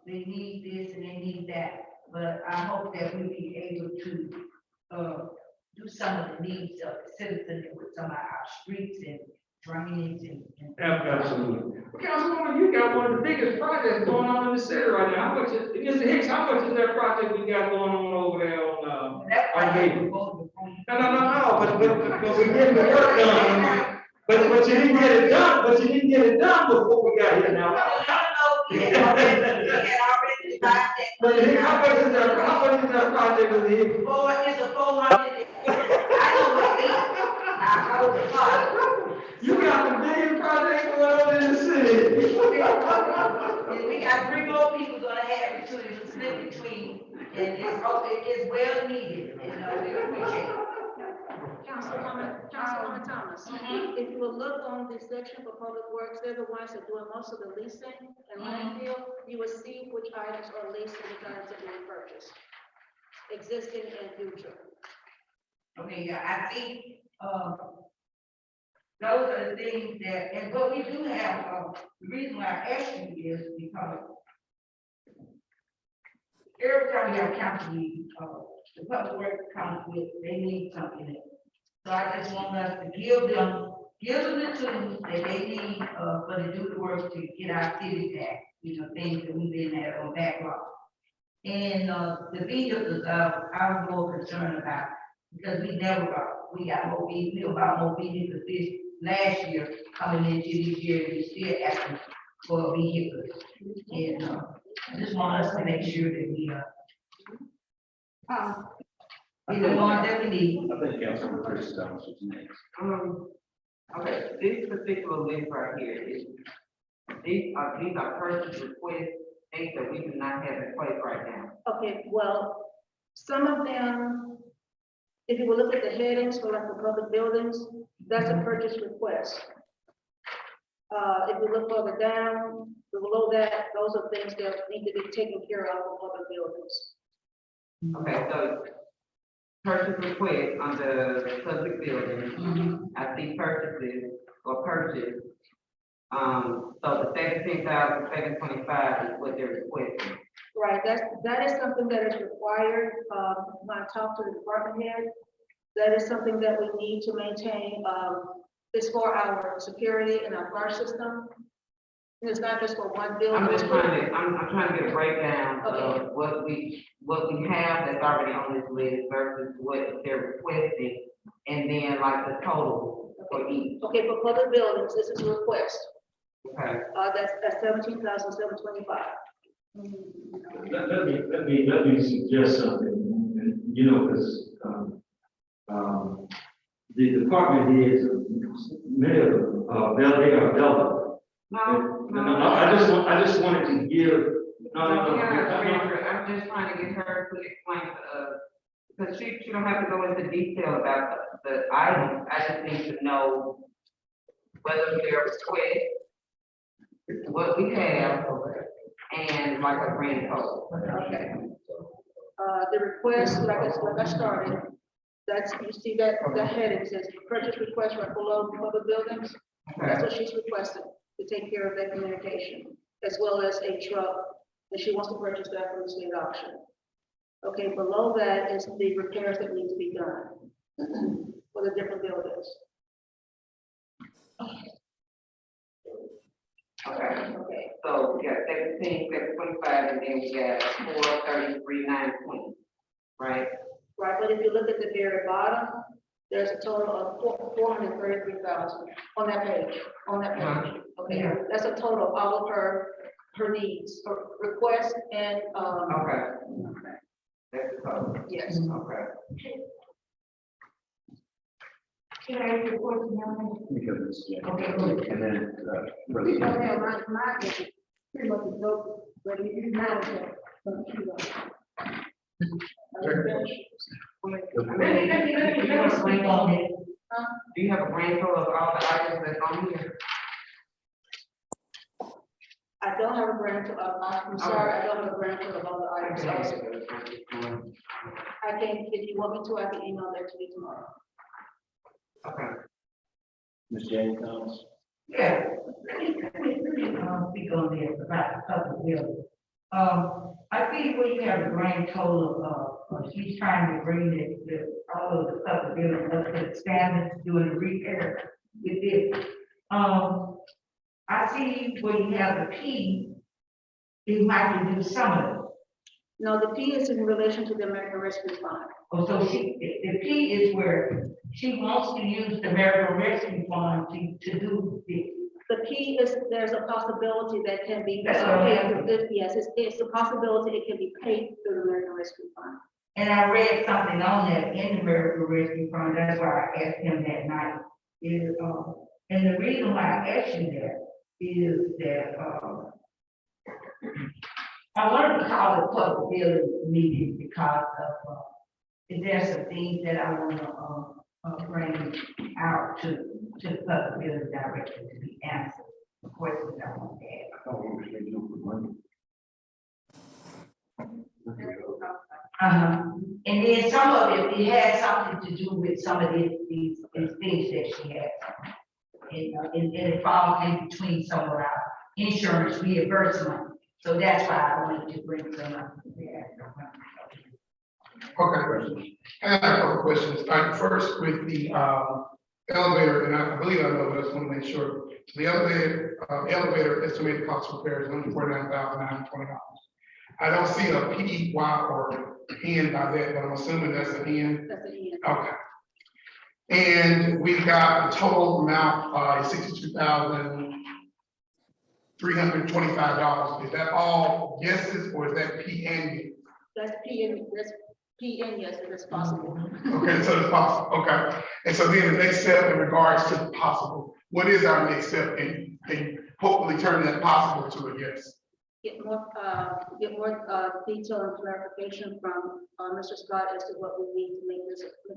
[SPEAKER 1] They need this and they need that, but I hope that we'll be able to, do some of the needs of the citizens with some of our streets and drainage and.
[SPEAKER 6] Absolutely. Well, Councilwoman, you got one of the biggest projects going on in the city right now. How much is, Mr. Hicks, how much is that project we got going on over there on,
[SPEAKER 1] That's why
[SPEAKER 6] on
[SPEAKER 1] I
[SPEAKER 6] Maple?
[SPEAKER 1] voted for you.
[SPEAKER 6] No, but we're getting the work done. But you didn't get it done before we got here now.
[SPEAKER 1] We had already decided
[SPEAKER 6] But
[SPEAKER 1] that.
[SPEAKER 6] how much is that project with the Hicks?
[SPEAKER 1] It's a 400. I know what it is. I hold the thought.
[SPEAKER 6] You got the biggest project going on in the city.
[SPEAKER 1] And we got 3 more people gonna have to split between, and it's well needed, and we appreciate it.
[SPEAKER 9] Councilwoman Thomas, if you will look on the section for public works, they're the ones that doing most of the leasing and landfill. You will see which items are leased and which items are being purchased, existing and future.
[SPEAKER 1] Okay, yeah, I think, those are the things that, and what we do have, the reason why I asked you is because every time we have council meeting, the public works council, they need something. So I just want us to give them the tools that they need, for to do the work to get our city back, things that we've been at on backlog. And, the vehicles, I was more concerned about, because we got more vehicles, we about more vehicles this last year, coming into this year, we still asking for vehicles. And, I just want us to make sure that we, the ones that we need.
[SPEAKER 5] I think Councilman Chris Thomas is next.
[SPEAKER 7] Okay, this particular list right here is, these are purchase requests, things that we do not have in place right now.
[SPEAKER 9] Okay, well, some of them, if you will look at the headings for like the public buildings, that's a purchase request. If we look further down, below that, those are things that need to be taken care of for other buildings.
[SPEAKER 7] Okay, so purchase request on the public building, I see purchases or purchase. So the 17,725 is what they're requesting.
[SPEAKER 9] Right, that is something that is required, when I talk to the department head, that is something that we need to maintain, is for our security and our fire system. And it's not just for one building.
[SPEAKER 7] I'm just trying to, I'm trying to get a breakdown of what we have that's already on this list versus what they're requesting, and then like the total for each.
[SPEAKER 9] Okay, for public buildings, this is a request,
[SPEAKER 7] Okay.
[SPEAKER 9] that's 17,725.
[SPEAKER 6] Let me suggest something, and, you know, because, the department heads, many of them, they are developed.
[SPEAKER 7] No,
[SPEAKER 6] I just wanted to give, no.
[SPEAKER 7] I'm just trying to get her to explain to us, because she don't have to go into detail about the items. I just need to know whether they're request, what we have, and like a grand total.
[SPEAKER 9] Okay. The request, like I started, that's, you see that, the heading says purchase request right below public buildings. That's what she's requesting, to take care of that communication, as well as a truck, and she wants to purchase that from the state auction. Okay, below that is the repairs that need to be done for the different buildings.
[SPEAKER 7] Okay, so we got 17,725, and then we got 433,920, right?
[SPEAKER 9] Right, but if you look at the very bottom, there's a total of 433,000 on that page, Okay, that's a total of all of her needs, her requests and,
[SPEAKER 7] Okay. That's the total.
[SPEAKER 9] yes.
[SPEAKER 7] Okay.
[SPEAKER 1] Can I ask you a question now?
[SPEAKER 5] Because it's, yeah.
[SPEAKER 1] Okay, good.
[SPEAKER 5] And then,
[SPEAKER 3] We don't have my pretty much a joke, but it is not a joke. But, you know.
[SPEAKER 7] Do you have a grand total of all the items that's on here?
[SPEAKER 9] I don't have a grand total, I'm sorry, I don't have a grand total of all the items. I can, if you want me to, I can email that to you tomorrow.
[SPEAKER 7] Okay.
[SPEAKER 5] Ms. Jane Thomas.
[SPEAKER 1] Yeah. Let me speak on this about the public building. I think we have a grand total of, she's trying to bring all of the public building up to the standards, doing the repair with this. I see where you have the P, you might to do some of it.
[SPEAKER 9] No, the P is in relation to the American Rescue Fund.
[SPEAKER 1] Oh, so the P is where she wants to use the American Rescue Fund to do this.
[SPEAKER 9] The P is, there's a possibility that can be.
[SPEAKER 1] That's what I am.
[SPEAKER 9] Yes, it's a possibility it can be paid through the American Rescue Fund.
[SPEAKER 1] And I read something on that in the American Rescue Fund, that's why I asked him that night. Is, and the reason why I asked you that is that, I wanted to call it public building meeting because of, there's some things that I want to, bring out to the public building director to be answered. The questions I want to ask.
[SPEAKER 5] Oh, we were thinking of the money.
[SPEAKER 1] And then some of it has something to do with some of these things that she has. And it falls in between some of our insurance reimbursement. So that's why I wanted to bring some up.
[SPEAKER 8] Okay, I have a couple of questions. First with the elevator, and I believe I know, but I just want to make sure. The elevator estimated cost of repair is $149,920. I don't see a P, Y, or N by that, but I'm assuming that's an N.
[SPEAKER 9] That's the N.
[SPEAKER 8] Okay. And we got the total amount, $62,325. Is that all yeses or is that P and U?
[SPEAKER 9] That's P and, yes, it is possible.
[SPEAKER 8] Okay, so it's possible, okay. And so then the next step in regards to possible, what is our next step in hopefully turning that possible to a yes?
[SPEAKER 9] Get more detail and clarification from, Mr. Scott as to what we need to make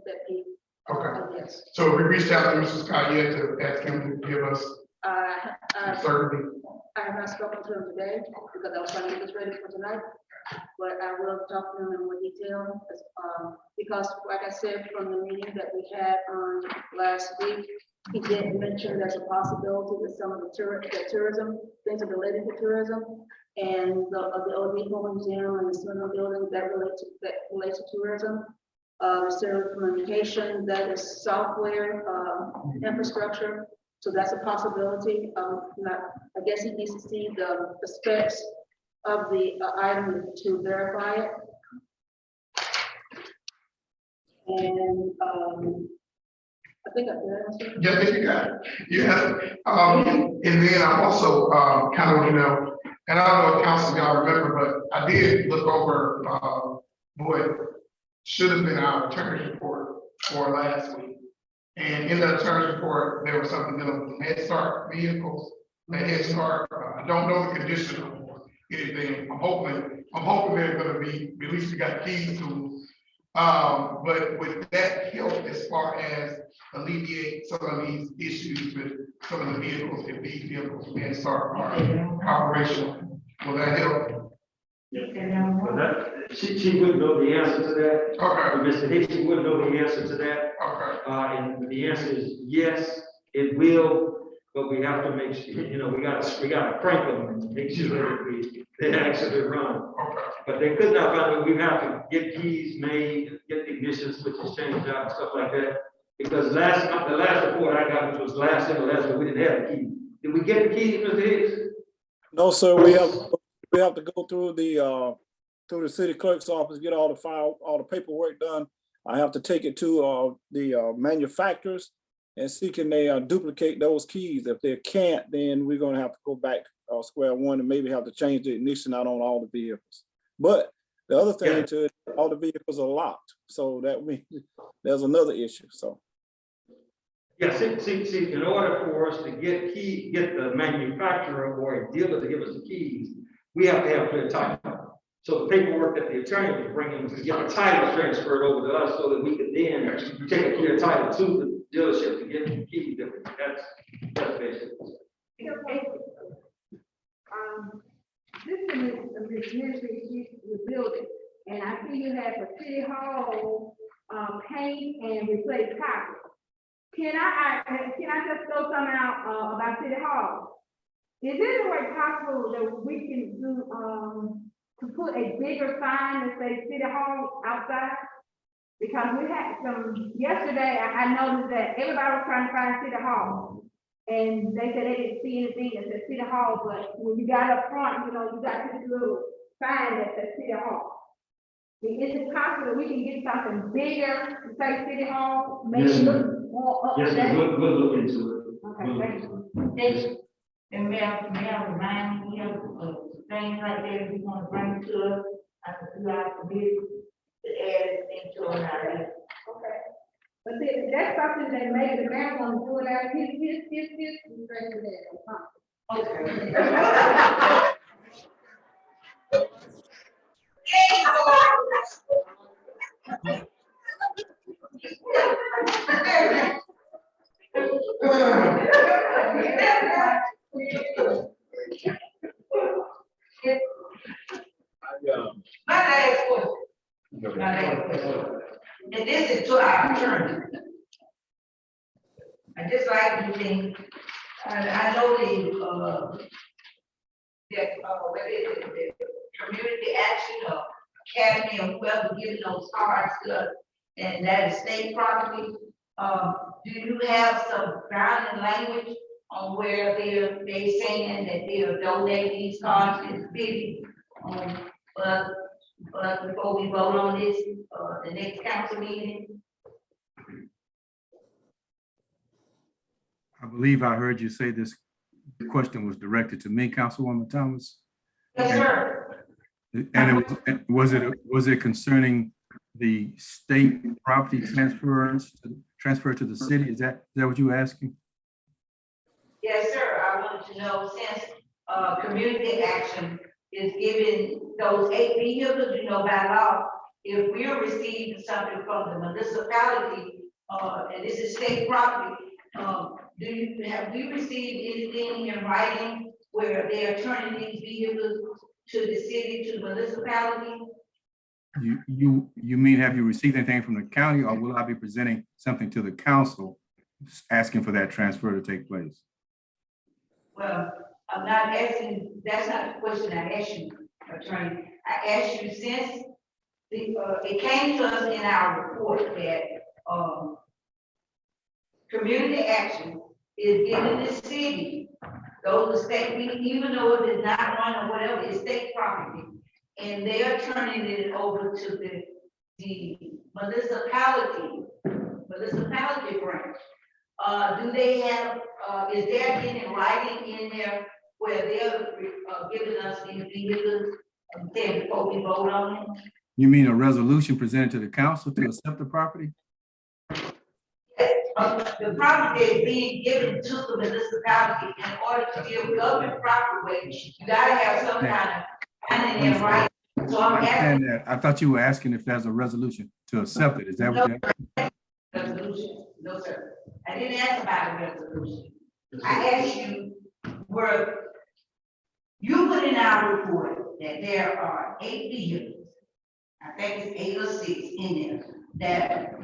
[SPEAKER 9] that be.
[SPEAKER 8] Okay,
[SPEAKER 9] Yes.
[SPEAKER 8] so we reached out to Mr. Scott yet to ask him to give us Certainly.
[SPEAKER 9] I have not spoken to him today because I was trying to get this ready for tonight. But I will talk to him in more detail, because like I said, from the meeting that we had on last week, he did mention there's a possibility with some of the tourism, things are related to tourism, and the old Depot Museum and the Selma building that relates to tourism. Serial communication, that is software, infrastructure, so that's a possibility. I guess he needs to see the specs of the item to verify it. And, I think I did answer.
[SPEAKER 8] Yeah, you got it. Yeah. And then I also, kind of, and I don't know if council y'all remember, but I did look over, what should have been our attorney's report for last week. And in the attorney's report, there was something dealing with Head Start vehicles, the Head Start, I don't know the condition of anything. I'm hoping they're gonna be, at least we got keys to them. But with that help as far as alleviate some of these issues with some of the vehicles, if these vehicles can start operational, will that help?
[SPEAKER 6] But that, she wouldn't know the answer to that.
[SPEAKER 8] Okay,
[SPEAKER 6] But Mr. Hicks wouldn't know the answer to that.
[SPEAKER 8] okay,
[SPEAKER 6] And the answer is yes, it will, but we have to make sure, we gotta crank them and make sure that they actually run.
[SPEAKER 8] okay.
[SPEAKER 6] But they could not find it. We have to get keys made, get ignition switches changed out and stuff like that. Because the last report I got, which was last week, we didn't have the key. Did we get the keys, Mr. Hicks?
[SPEAKER 10] No, sir, we have to go through the city clerk's office, get all the paperwork done. I have to take it to the manufacturers and see can they duplicate those keys. If they can't, then we're gonna have to go back square one and maybe have to change the ignition out on all the vehicles. But the other thing to it, all the vehicles are locked, so that means there's another issue. So.
[SPEAKER 6] Yeah, see, in order for us to get the manufacturer or a dealer to give us the keys, we have to have clear title. So the paperwork that the attorney was bringing was to get the title transferred over to us so that we could then take a clear title to the dealership to get the keys. That's basically.
[SPEAKER 3] This is the ministry building, and I see you have a city hall, paint and replace carpet. Can I just throw something out, about city hall? Is there a way possible that we can do, to put a bigger sign that says city hall outside? Because we had yesterday, I noticed that everybody was trying to find city hall. And they said they didn't see anything that said city hall, but when you got up front, you got this little sign that says city hall. Is it possible we can get something bigger to say city hall, make it look more up to
[SPEAKER 6] Yes,
[SPEAKER 3] date?
[SPEAKER 6] we'll look into it.
[SPEAKER 3] Okay, thank you.
[SPEAKER 1] And may I remind me of things like that we want to bring to us, we have to be to add into our life.
[SPEAKER 3] Okay. But see, that's something that maybe the man want to do it out, his, we bring it there.
[SPEAKER 1] Okay. My last question, and this is to our attorney. I just like to think, I know what is it, the community action or academy or whoever giving those cards to us, and that is state property. Do you have some grounding language on where they're saying that they'll donate these cards to the city? But before we vote on this, the next council meeting?
[SPEAKER 4] I believe I heard you say this question was directed to me, Councilwoman Thomas.
[SPEAKER 1] Yes, sir.
[SPEAKER 4] And was it concerning the state property transfer to the city? Is that what you were asking?
[SPEAKER 1] Yes, sir. I wanted to know, since community action is giving those 8 vehicles, by law, if we're receiving something from the municipality, and this is state property, do you received anything in writing where they are turning these vehicles to the city, to the municipality?
[SPEAKER 4] You mean, have you received anything from the county, or will I be presenting something to the council asking for that transfer to take place?
[SPEAKER 1] Well, I'm not asking, that's not the question I asked you, attorney. I asked you since it came to us in our report that, community action is giving the city, those are state, even though it is not one or whatever, it's state property. And they are turning it over to the municipality branch. Do they have, is there any writing in there where they're giving us these vehicles and then before we vote on it?
[SPEAKER 4] You mean a resolution presented to the council to accept the property?
[SPEAKER 1] The property is being given to the municipality in order to give government property, you gotta have some kind of, and right. So I'm asking.
[SPEAKER 4] That. I thought you were asking if there's a resolution to accept it. Is that what you're?
[SPEAKER 1] Resolution, no, sir. I didn't ask about a resolution. I asked you, were you put in our report that there are 8 vehicles, I think it's 8 or 6 in there,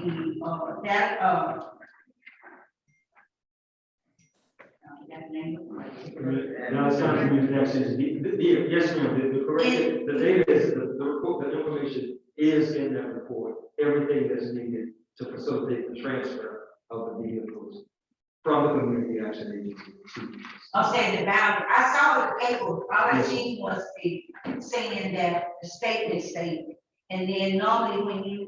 [SPEAKER 6] Now it's time for you to ask, yes, ma'am, the correct, the data is, the report, the information is in that report, everything that's needed to facilitate the transfer of the vehicles from the community action agency.
[SPEAKER 1] I'm saying the boundary. I saw the paper, all I seen was saying that the statement stated. And then normally when you,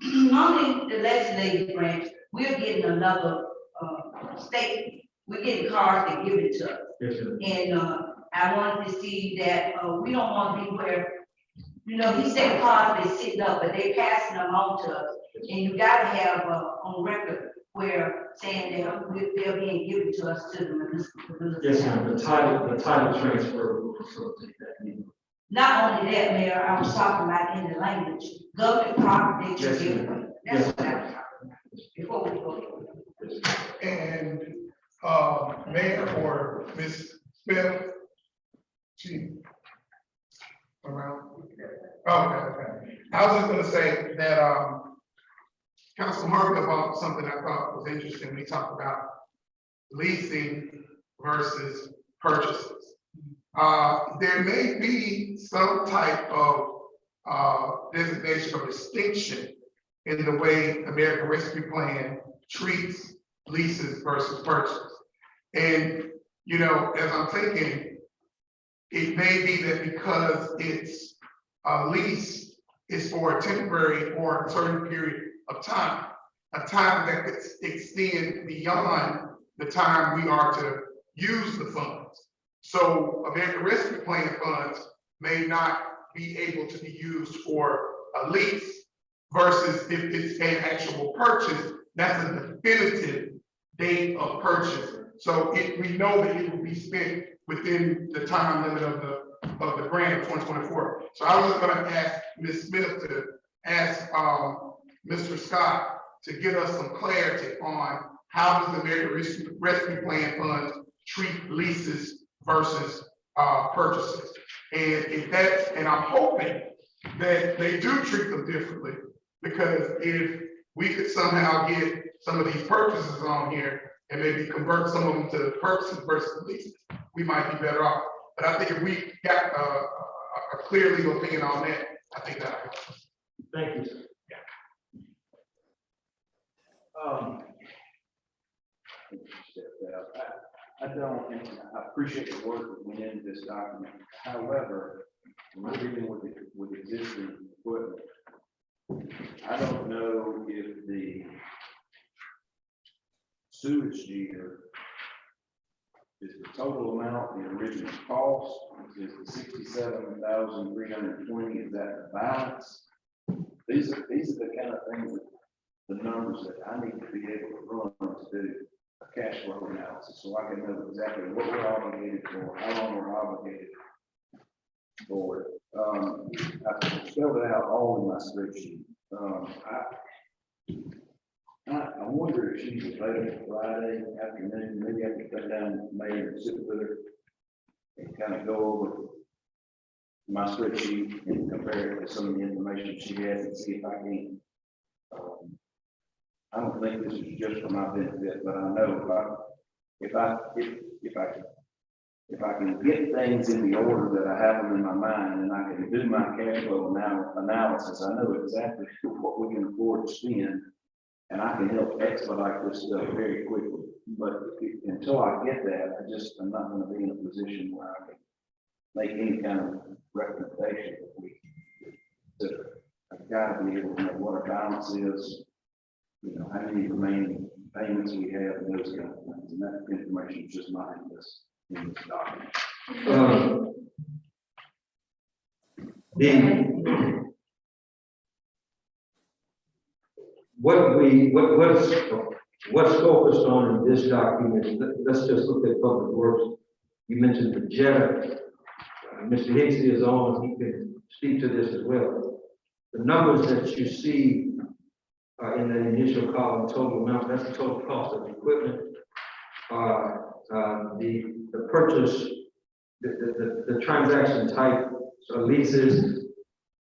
[SPEAKER 1] normally the legislative branch, we're getting another, statement. We're getting cards that give it to us.
[SPEAKER 6] Yes, sir.
[SPEAKER 1] And, I wanted to see that, we don't want to be where, you know, he said cards they sitting up, but they passing them on to us. And you gotta have, on record where saying that they're being given to us to the municipal.
[SPEAKER 6] Yes, ma'am, the title transfer will facilitate that need.
[SPEAKER 1] Not only that, Mayor, I was talking about in the language, government property that you
[SPEAKER 6] Yes,
[SPEAKER 1] give.
[SPEAKER 6] ma'am.
[SPEAKER 1] That's
[SPEAKER 6] Yes,
[SPEAKER 1] what I
[SPEAKER 6] ma'am.
[SPEAKER 1] was talking about, before we go.
[SPEAKER 8] And, Mayor or Ms. Smith? She around? Okay. I was just gonna say that, Council Harvey about something I thought was interesting. We talked about leasing versus purchases. There may be some type of, designation or distinction in the way American Rescue Plan treats leases versus purchases. And, you know, as I'm thinking, it may be that because it's a lease is for a temporary or a certain period of time, a time that could extend beyond the time we are to use the funds. So American Rescue Plan funds may not be able to be used for a lease versus if it's an actual purchase, that's a definitive date of purchase. So we know that it will be spent within the time limit of the grant of 2024. So I was just gonna ask Ms. Smith to ask Mr. Scott to give us some clarity on how does the American Rescue Plan funds treat leases versus purchases. And if that's, and I'm hoping that they do treat them differently, because if we could somehow get some of these purchases on here and maybe convert some of them to purchases versus leases, we might be better off. But I think if we got a clear legal opinion on that, I think that helps.
[SPEAKER 6] Thank you, sir.
[SPEAKER 5] I don't, and I appreciate the work that went into this document. However, when we're dealing with existing equipment, I don't know if the sewage meter is the total amount, the original cost, is the 67,320, is that the balance? These are the kind of things, the numbers that I need to be able to run to do a cash flow analysis, so I can know exactly what we're obligated for, how long we're obligated for. I spelled it out all in my spreadsheet. I wonder if she's available Friday afternoon, maybe I could come down with Mayor and sit with her and kind of go over my spreadsheet and compare it to some of the information she has and see if I can. I don't think this is just for my benefit, but I know if I can get things in the order that I have them in my mind and I can do my cash flow analysis, I know exactly what we can afford to spend. And I can help expedite this stuff very quickly, but until I get that, I'm not gonna be in a position where I can make any kind of recommendation. So I've got to be able to know what our balance is, you know, how many remaining payments we have, and those kind of things, and that information is just not in this document.
[SPEAKER 6] What's focused on in this document, let's just look at public works. You mentioned the jet. Mr. Hicksey is on, he can speak to this as well. The numbers that you see in the initial column, total amount, that's the total cost of equipment. The purchase, the transaction type, so leases,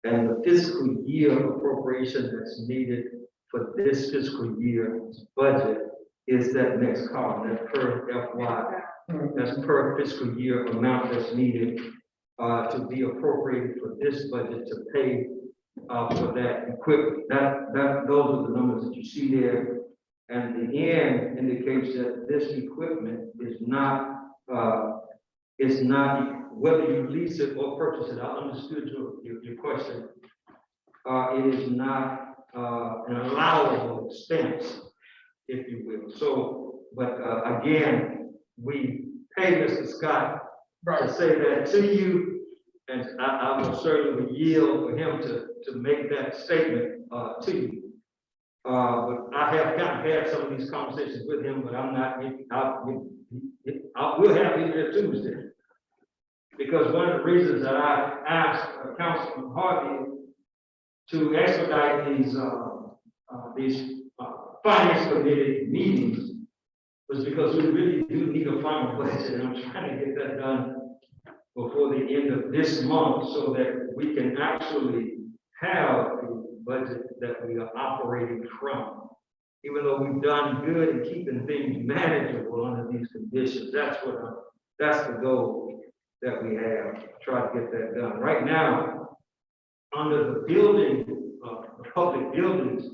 [SPEAKER 6] and the fiscal year appropriation that's needed for this fiscal year's budget is that next column, that per FY, that's per fiscal year amount that's needed to be appropriated for this budget to pay for that equipment. Those are the numbers that you see there. And the end indicates that this equipment is not, whether you lease it or purchase it. I understood your question. It is not an allowable expense, if you will. So, but again, we pay Mr. Scott to say that to you, and I will certainly yield for him to make that statement to you. But I have kind of had some of these conversations with him, but I'm not. We'll have him here Tuesday, because one of the reasons that I asked Councilman Harvey to expedite these finance committee meetings was because we really do need a final budget, and I'm trying to get that done before the end of this month so that we can actually have a budget that we are operating from. Even though we've done good in keeping things manageable under these conditions, that's the goal that we have, try to get that done. Right now, under the building, the public buildings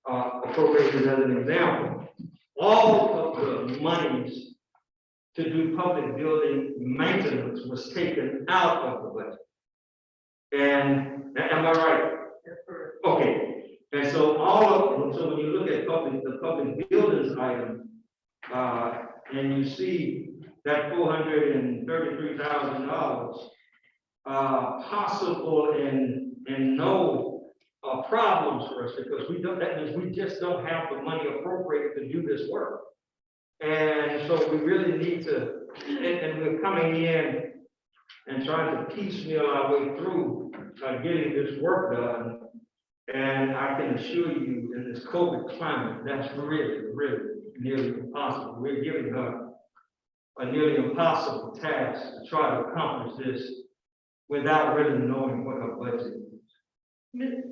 [SPEAKER 6] appropriated as an example, all of the monies to do public building maintenance was taken out of the budget. And am I right? Okay. And so so when you look at the public buildings item, and you see that $433,000 possible and no problems for us, because that means we just don't have the money appropriated to do this work. And so we really need to, and we're coming in and trying to piecemeal our way through getting this work done. And I can assure you, in this COVID climate, that's really, really nearly impossible. We're giving her a nearly impossible task to try to accomplish this without really knowing what her budget is.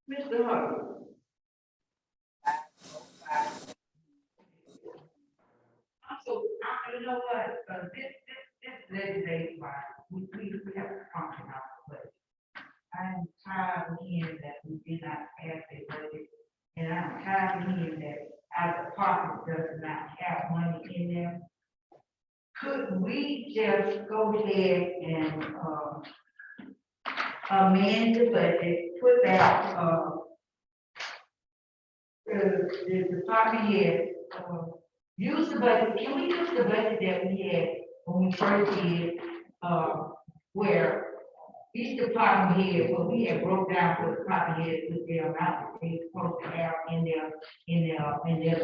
[SPEAKER 6] Mr. Harvey.
[SPEAKER 1] So, you know what, this legislative wise, we have to function out the budget. I'm tired of hearing that we did not pass a budget, and I'm tired of hearing that our department does not have money in there. Could we just go ahead and, amend the budget, put that, the department head, use the budget, can we use the budget that we had when we first did, where each department head, what we had broke down for the department head with their amount that they supposed to have in their department head.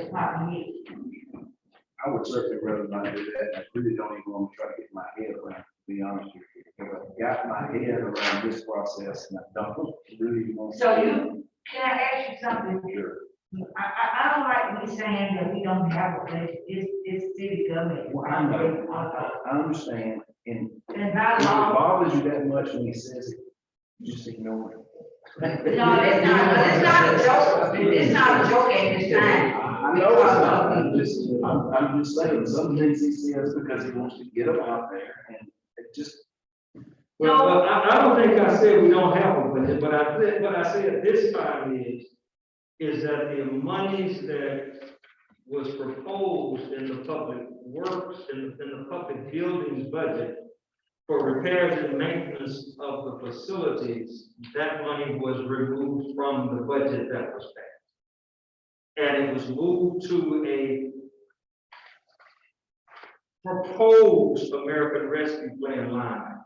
[SPEAKER 5] I would certainly rather not do that. I really don't even want to try to get my head around, to be honest with you. Because I've got my head around this process and I don't really want to.
[SPEAKER 1] So can I ask you something?
[SPEAKER 5] Sure.
[SPEAKER 1] I don't like me saying that we don't have a budget, it's city government.
[SPEAKER 5] Well, I know, I understand, and
[SPEAKER 1] And
[SPEAKER 5] if
[SPEAKER 1] by
[SPEAKER 5] it
[SPEAKER 1] law,
[SPEAKER 5] bothers you that much when he says it, just ignore it.
[SPEAKER 1] no, it's not a joke, it's not a joke at this time.
[SPEAKER 5] I know it's not, I'm just saying, some things he says because he wants to get them out there, and it just,
[SPEAKER 6] Well, I don't think I said we don't have a budget, but what I said this time is that the monies that was proposed in the public works, in the public buildings budget for repairs and maintenance of the facilities, that money was removed from the budget that was passed. And it was moved to a proposed American Rescue Plan line.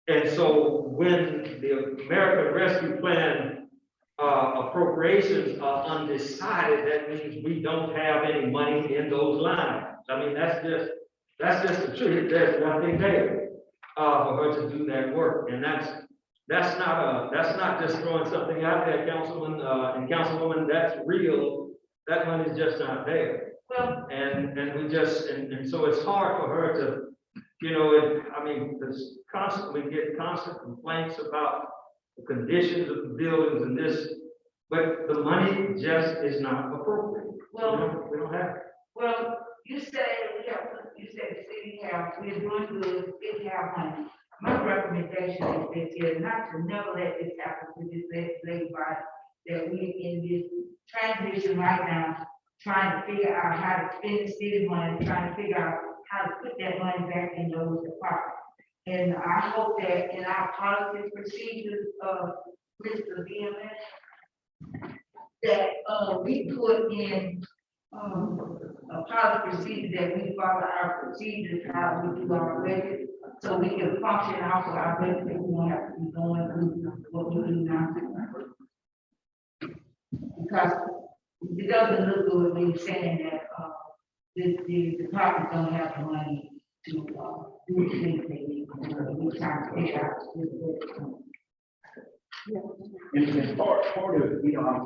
[SPEAKER 6] And so when the American Rescue Plan appropriations are undecided, that means we don't have any money in those lines. I mean, that's just the truth. There's nothing there for her to do that work. And that's not just throwing something out there, Councilman and Councilwoman, that's real. That money's just not there.
[SPEAKER 1] Well,
[SPEAKER 6] And we just, and so it's hard for her to, you know, I mean, there's constantly get constant complaints about the conditions of the buildings and this, but the money just is not appropriate.
[SPEAKER 1] well,
[SPEAKER 6] We don't have it.
[SPEAKER 1] well, you say you said the city have, we're doing good, city have money. My recommendation is not to never let this happen to this legislative body, that we in this transition right now, trying to figure out how to spend the city money, trying to figure out how to put that money back in those departments. And I hope that in our policy procedures, Mr. BMS, that, we put in, a policy procedure that we follow our procedures, how we do our budget, so we can function off of our budget, and we don't have to be going through what we do now. Because it doesn't look good when you're saying that, the department don't have the money to, do the things they need, we trying to figure out.
[SPEAKER 5] and part of, you know, I'm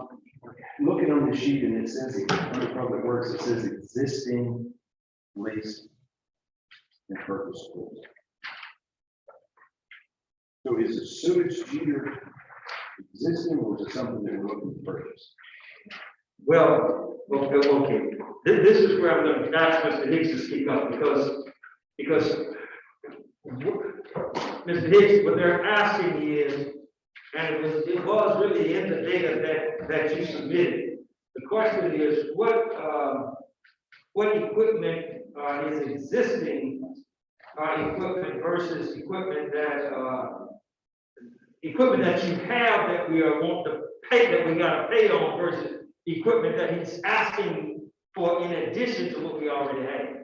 [SPEAKER 5] looking on the sheet and it says, under Public Works, it says existing lease and purpose schools. So is the sewage heater existing or is it something that we're looking to purchase?
[SPEAKER 6] Well, okay. This is where I'm going to ask Mr. Hicks to speak up because Mr. Hicks, what they're asking is, and it was really in the data that you submitted. The question is, what equipment is existing equipment versus equipment that you have that we are want to pay, that we got to pay on versus equipment that he's asking for in addition to what we already have.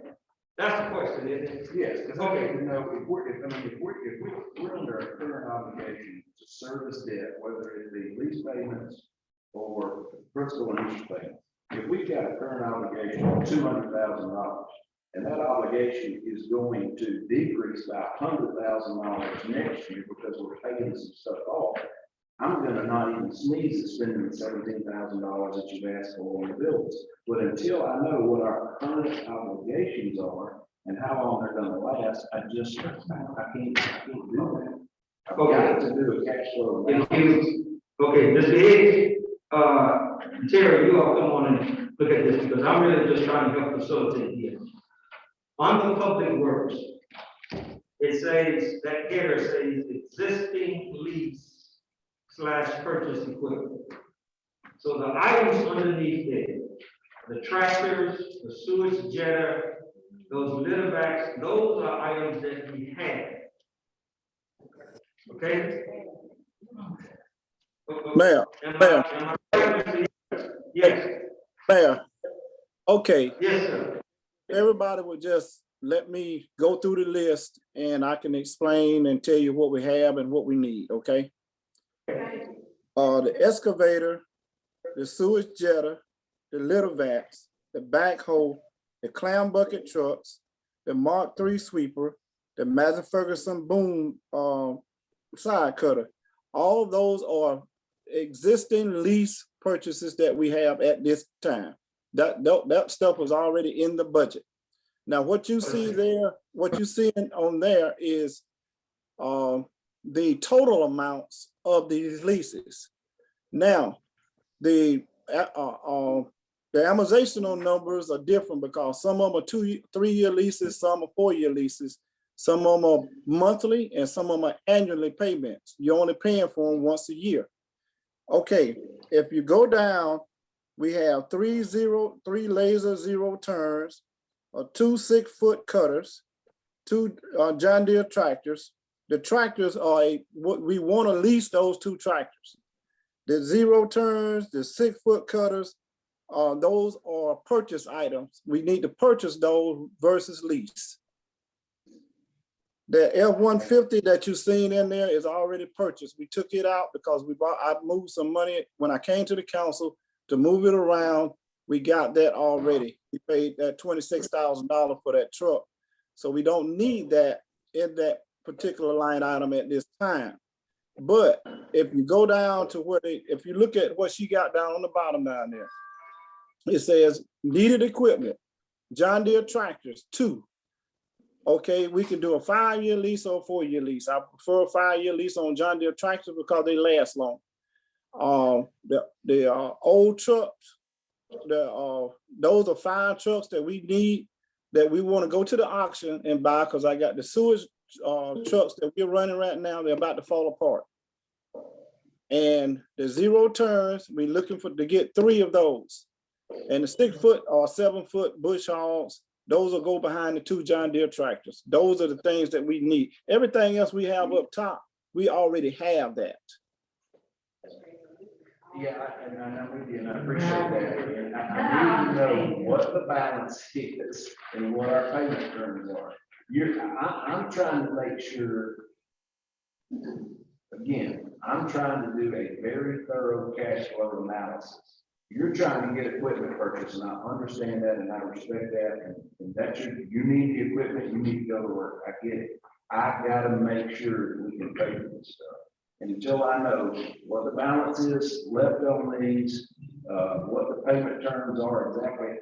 [SPEAKER 6] That's the question, isn't it?
[SPEAKER 5] Yes, because
[SPEAKER 6] Okay.
[SPEAKER 5] you know, if we're under a current obligation to service debt, whether it be lease payments or principal and interest payments, if we've got a current obligation of $200,000, and that obligation is going to decrease by $100,000 next year because we're paying some stuff off, I'm gonna not even sneeze at spending the $17,000 that you've asked for on the bills. But until I know what our current obligations are and how long they're gonna last, I can't do that. I've got to do a cash flow.
[SPEAKER 6] Okay, Mr. Hicks, Terry, you all come on and look at this because I'm really just trying to help facilitate here. On the public works, it says, that header says existing lease / purchase equipment. So the items underneath it, the tractors, the sewage jetter, those litter backs, those are items that we have. Okay?
[SPEAKER 10] Mayor,
[SPEAKER 6] Yes,
[SPEAKER 10] Mayor, okay,
[SPEAKER 6] yes, sir.
[SPEAKER 10] everybody would just let me go through the list and I can explain and tell you what we have and what we need, okay? The excavator, the sewage jetter, the litter vacs, the backhoe, the clam bucket trucks, the Mark III sweeper, the Massey Ferguson boom side cutter. All of those are existing lease purchases that we have at this time. That stuff was already in the budget. Now, what you see there, what you see on there is the total amounts of these leases. Now, the amortizational numbers are different because some of them are 2-3 year leases, some are 4-year leases, some of them are monthly, and some of them are annually payments. You're only paying for them once a year. Okay, if you go down, we have 3 laser zero turns, 2 6-foot cutters, 2 John Deere tractors. The tractors are we want to lease those 2 tractors. The zero turns, the 6-foot cutters, those are purchase items. We need to purchase those versus lease. The F-150 that you've seen in there is already purchased. We took it out because I moved some money when I came to the council to move it around. We got that already. We paid that $26,000 for that truck. So we don't need that in that particular line item at this time. But if you go down to where if you look at what she got down on the bottom down there, it says needed equipment, John Deere tractors, 2. Okay, we can do a 5-year lease or a 4-year lease. I prefer a 5-year lease on John Deere tractors because they last long. The old trucks, those are 5 trucks that we need, that we want to go to the auction and buy, because I got the sewage trucks that we're running right now, they're about to fall apart. And the zero turns, we're looking to get 3 of those. And the 6-foot or 7-foot bush hogs, those will go behind the 2 John Deere tractors. Those are the things that we need. Everything else we have up top, we already have that.
[SPEAKER 5] Yeah, and I'm with you, and I appreciate that. And I need to know what the balance is and what our payment terms are. I'm trying to make sure, again, I'm trying to do a very thorough cash flow analysis. You're trying to get equipment purchased, and I understand that, and I respect that, and that's you need the equipment, you need to go to work. I get it. I gotta make sure that we can pay for this stuff. And until I know what the balance is left on these, what the payment terms are exactly,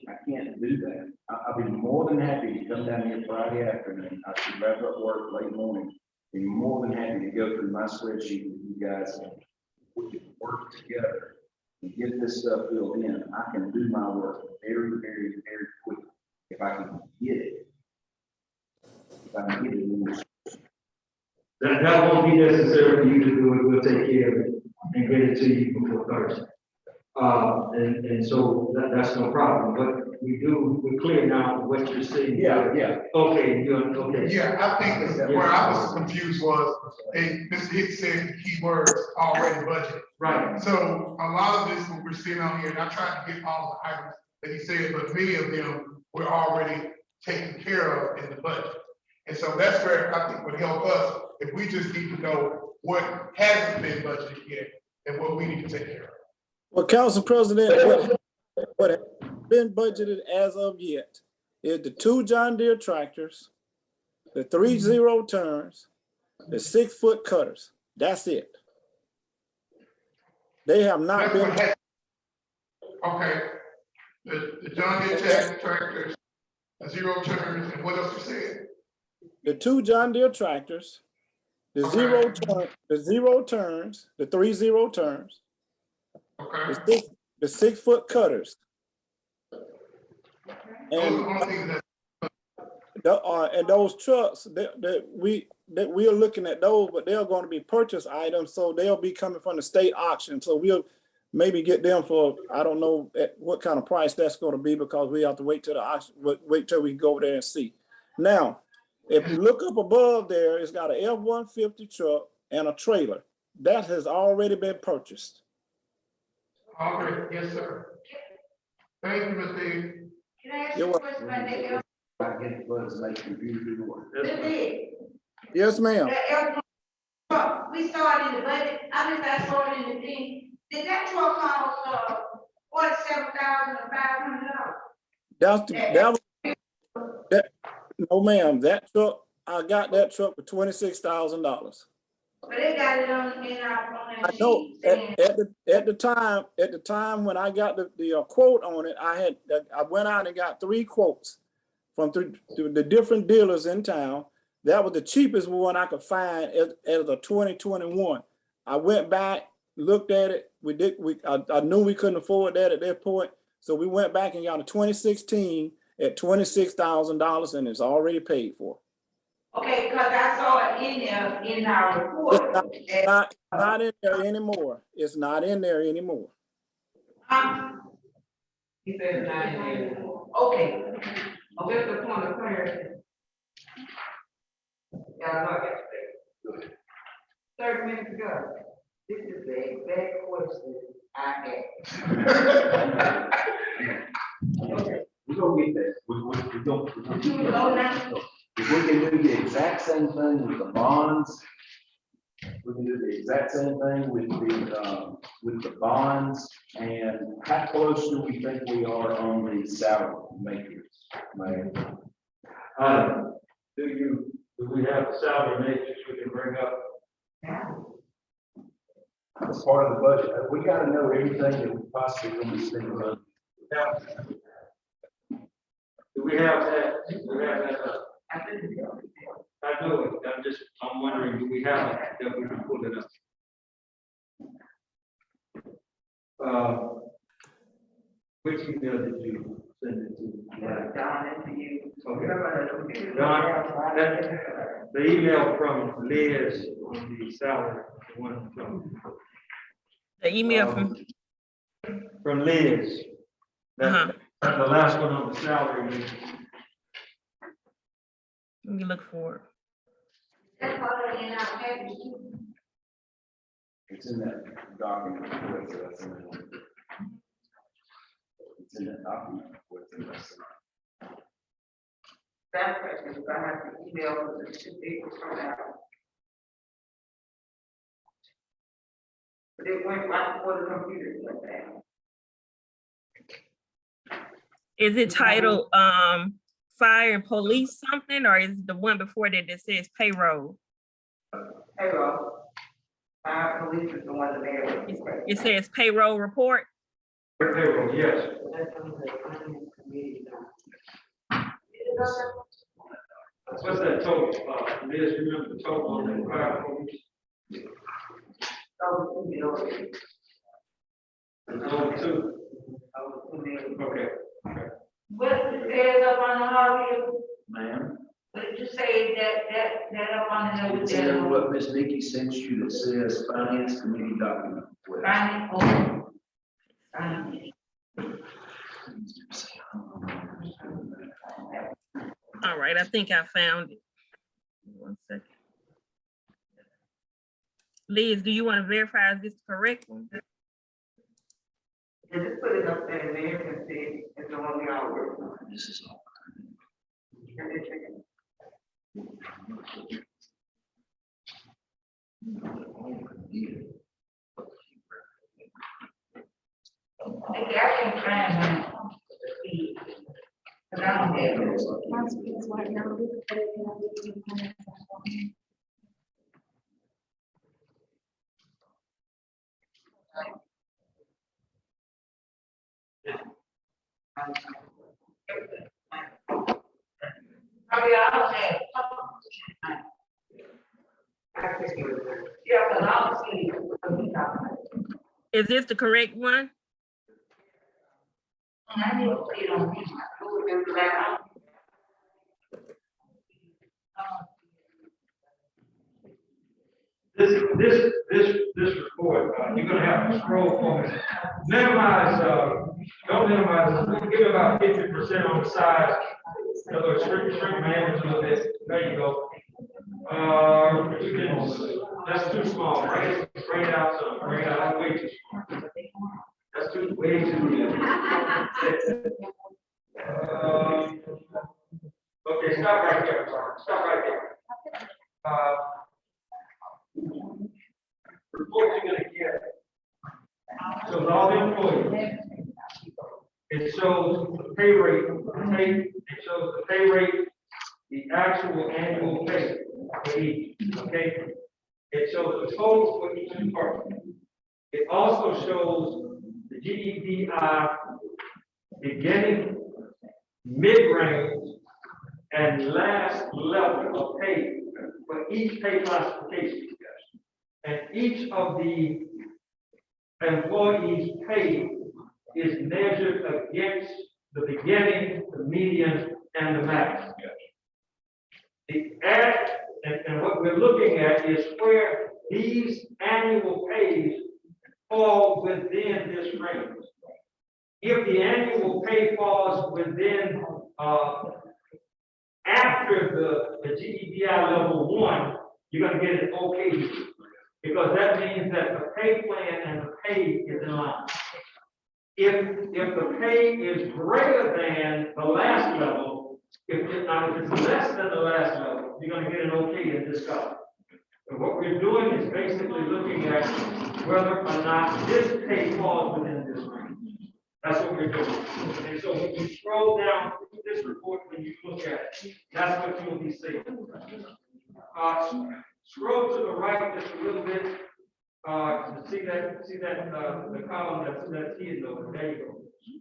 [SPEAKER 5] I can't do that. I'll be more than happy to come down here Friday afternoon. I should wrap up work late morning. Be more than happy to go through my spreadsheet with you guys, and we can work together and get this stuff filled in. I can do my work very, very, very quickly if I can get it. If I can get it in this.
[SPEAKER 6] That won't be necessary for you to do it, we'll take care of it and get it to you before Thursday. And so that's no problem, but we're clear now what you're saying.
[SPEAKER 5] Yeah.
[SPEAKER 6] Okay, okay.
[SPEAKER 8] Yeah, I think where I was confused was, Mr. Hicks said the key words already budgeted.
[SPEAKER 6] Right.
[SPEAKER 8] So a lot of this, what we're seeing on here, and I tried to get all the items that he said, but many of them were already taken care of in the budget. And so that's where I think would help us if we just need to know what hasn't been budgeted yet and what we need to take care of.
[SPEAKER 10] Well, Council President, what has been budgeted as of yet is the 2 John Deere tractors, the 3 zero turns, the 6-foot cutters. That's it. They have not been.
[SPEAKER 8] Okay. The John Deere tractors, the zero turns, and what else you said?
[SPEAKER 10] The 2 John Deere tractors, the zero turns, the 3 zero turns,
[SPEAKER 8] Okay.
[SPEAKER 10] the 6-foot cutters.
[SPEAKER 8] Those
[SPEAKER 10] And,
[SPEAKER 8] are the only things
[SPEAKER 10] and those trucks that we are looking at those, but they're going to be purchase items, so they'll be coming from the state auction. So we'll maybe get them for, I don't know at what kind of price that's going to be, because we have to wait till the auction, wait till we go over there and see. Now, if you look up above there, it's got an F-150 truck and a trailer that has already been purchased.
[SPEAKER 8] All right, yes, sir. Thank you, Mr. Hicks.
[SPEAKER 1] Can I ask you a question about that?
[SPEAKER 5] I get what's like computer do the work.
[SPEAKER 10] Yes, ma'am.
[SPEAKER 1] We started in the budget, I saw it in the thing. Did that truck cost,
[SPEAKER 10] $47,500? No, ma'am, that truck, I got that truck for $26,000.
[SPEAKER 1] But they got it on
[SPEAKER 10] I
[SPEAKER 1] that
[SPEAKER 10] know
[SPEAKER 1] sheet saying,
[SPEAKER 10] at the time when I got the quote on it, I went out and got 3 quotes from the different dealers in town. That was the cheapest one I could find as a 2021. I went back, looked at it. I knew we couldn't afford that at that point. So we went back and got a 2016 at $26,000 and it's already paid for.
[SPEAKER 1] okay, because I saw it in there in our report.
[SPEAKER 10] Not in there anymore. It's not in there anymore.
[SPEAKER 1] He said not in there. Okay. Oh, just a point of clarity. Yeah, I know that. 30 minutes ago. This is the exact question I asked. Okay.
[SPEAKER 5] We're gonna get there. We're gonna.
[SPEAKER 1] Oh, now.
[SPEAKER 5] If we can do the exact same thing with the bonds, we can do the exact same thing with the bonds, and how close do we think we are on the salary matrix? Mayor?
[SPEAKER 6] Do we have a salary matrix we can bring up?
[SPEAKER 5] As part of the budget, we gotta know everything that we possibly gonna be spending on.
[SPEAKER 6] Do we have that? Do we have that? I know it, I'm wondering, do we have it that we can pull it up? Which email did you send it to?
[SPEAKER 1] Down into you.
[SPEAKER 6] Okay. Don, the email from Liz on the salary, the one
[SPEAKER 11] The email
[SPEAKER 6] from Liz. That's the last one on the salary.
[SPEAKER 11] let me look for it.
[SPEAKER 1] That's all in our package.
[SPEAKER 5] It's in that document. It's in that document.
[SPEAKER 1] That question, I have to email the 2 people from that. But it went right before the computer went down.
[SPEAKER 11] Is it titled fire and police something, or is it the one before that that says payroll?
[SPEAKER 1] Payroll. Police is the one that they.
[SPEAKER 11] It says payroll report.
[SPEAKER 6] Payroll, yes. What's that total? Liz, remember the total on the fire police? Over 2. Okay.
[SPEAKER 1] What it says up on the Harvey,
[SPEAKER 5] Ma'am?
[SPEAKER 1] what did you say that up on the note
[SPEAKER 5] It's
[SPEAKER 1] there?
[SPEAKER 5] in what Miss Nikki sent you that says finance committee document.
[SPEAKER 1] Finance, oh. Finance.
[SPEAKER 11] All right, I think I found it. 1 second. Liz, do you want to verify is this the correct one?
[SPEAKER 1] And just put it up there in there and see if the one we all work on.
[SPEAKER 5] This is all.
[SPEAKER 1] Okay, I can find mine. But I don't have it. I don't have it. Yeah, but I don't see it.
[SPEAKER 11] Is this the correct one?
[SPEAKER 1] I need to see it on me.
[SPEAKER 6] This report, you're gonna have to scroll for it. Minimize, don't minimize, give it about 50% on the side. In other words, shrink my image a little bit. There you go. You can, that's too small. Bring it out some. Bring it out way too small. That's way too. Okay, stop right there. Stop right there. Report you're gonna get. Shows all the employees. It shows the pay rate, it shows the pay rate, the actual annual pay for each, okay? It shows the total for each department. It also shows the GEDI beginning, mid-range, and last level of pay for each pay classification. And each of the employees' pay is measured against the beginning, the median, and the max. And what we're looking at is where these annual pays fall within this range. If the annual pay falls within, after the GEDI level 1, you're gonna get an okay, because that means that the pay plan and the pay is in line. If the pay is greater than the last level, if it's less than the last level, you're gonna get an okay in this column. And what we're doing is basically looking at whether or not this pay falls within this range. That's what we're doing. And so when you scroll down this report, when you look at it, that's what you'll be seeing. Scroll to the right just a little bit. See that the column that's hidden over. There you go.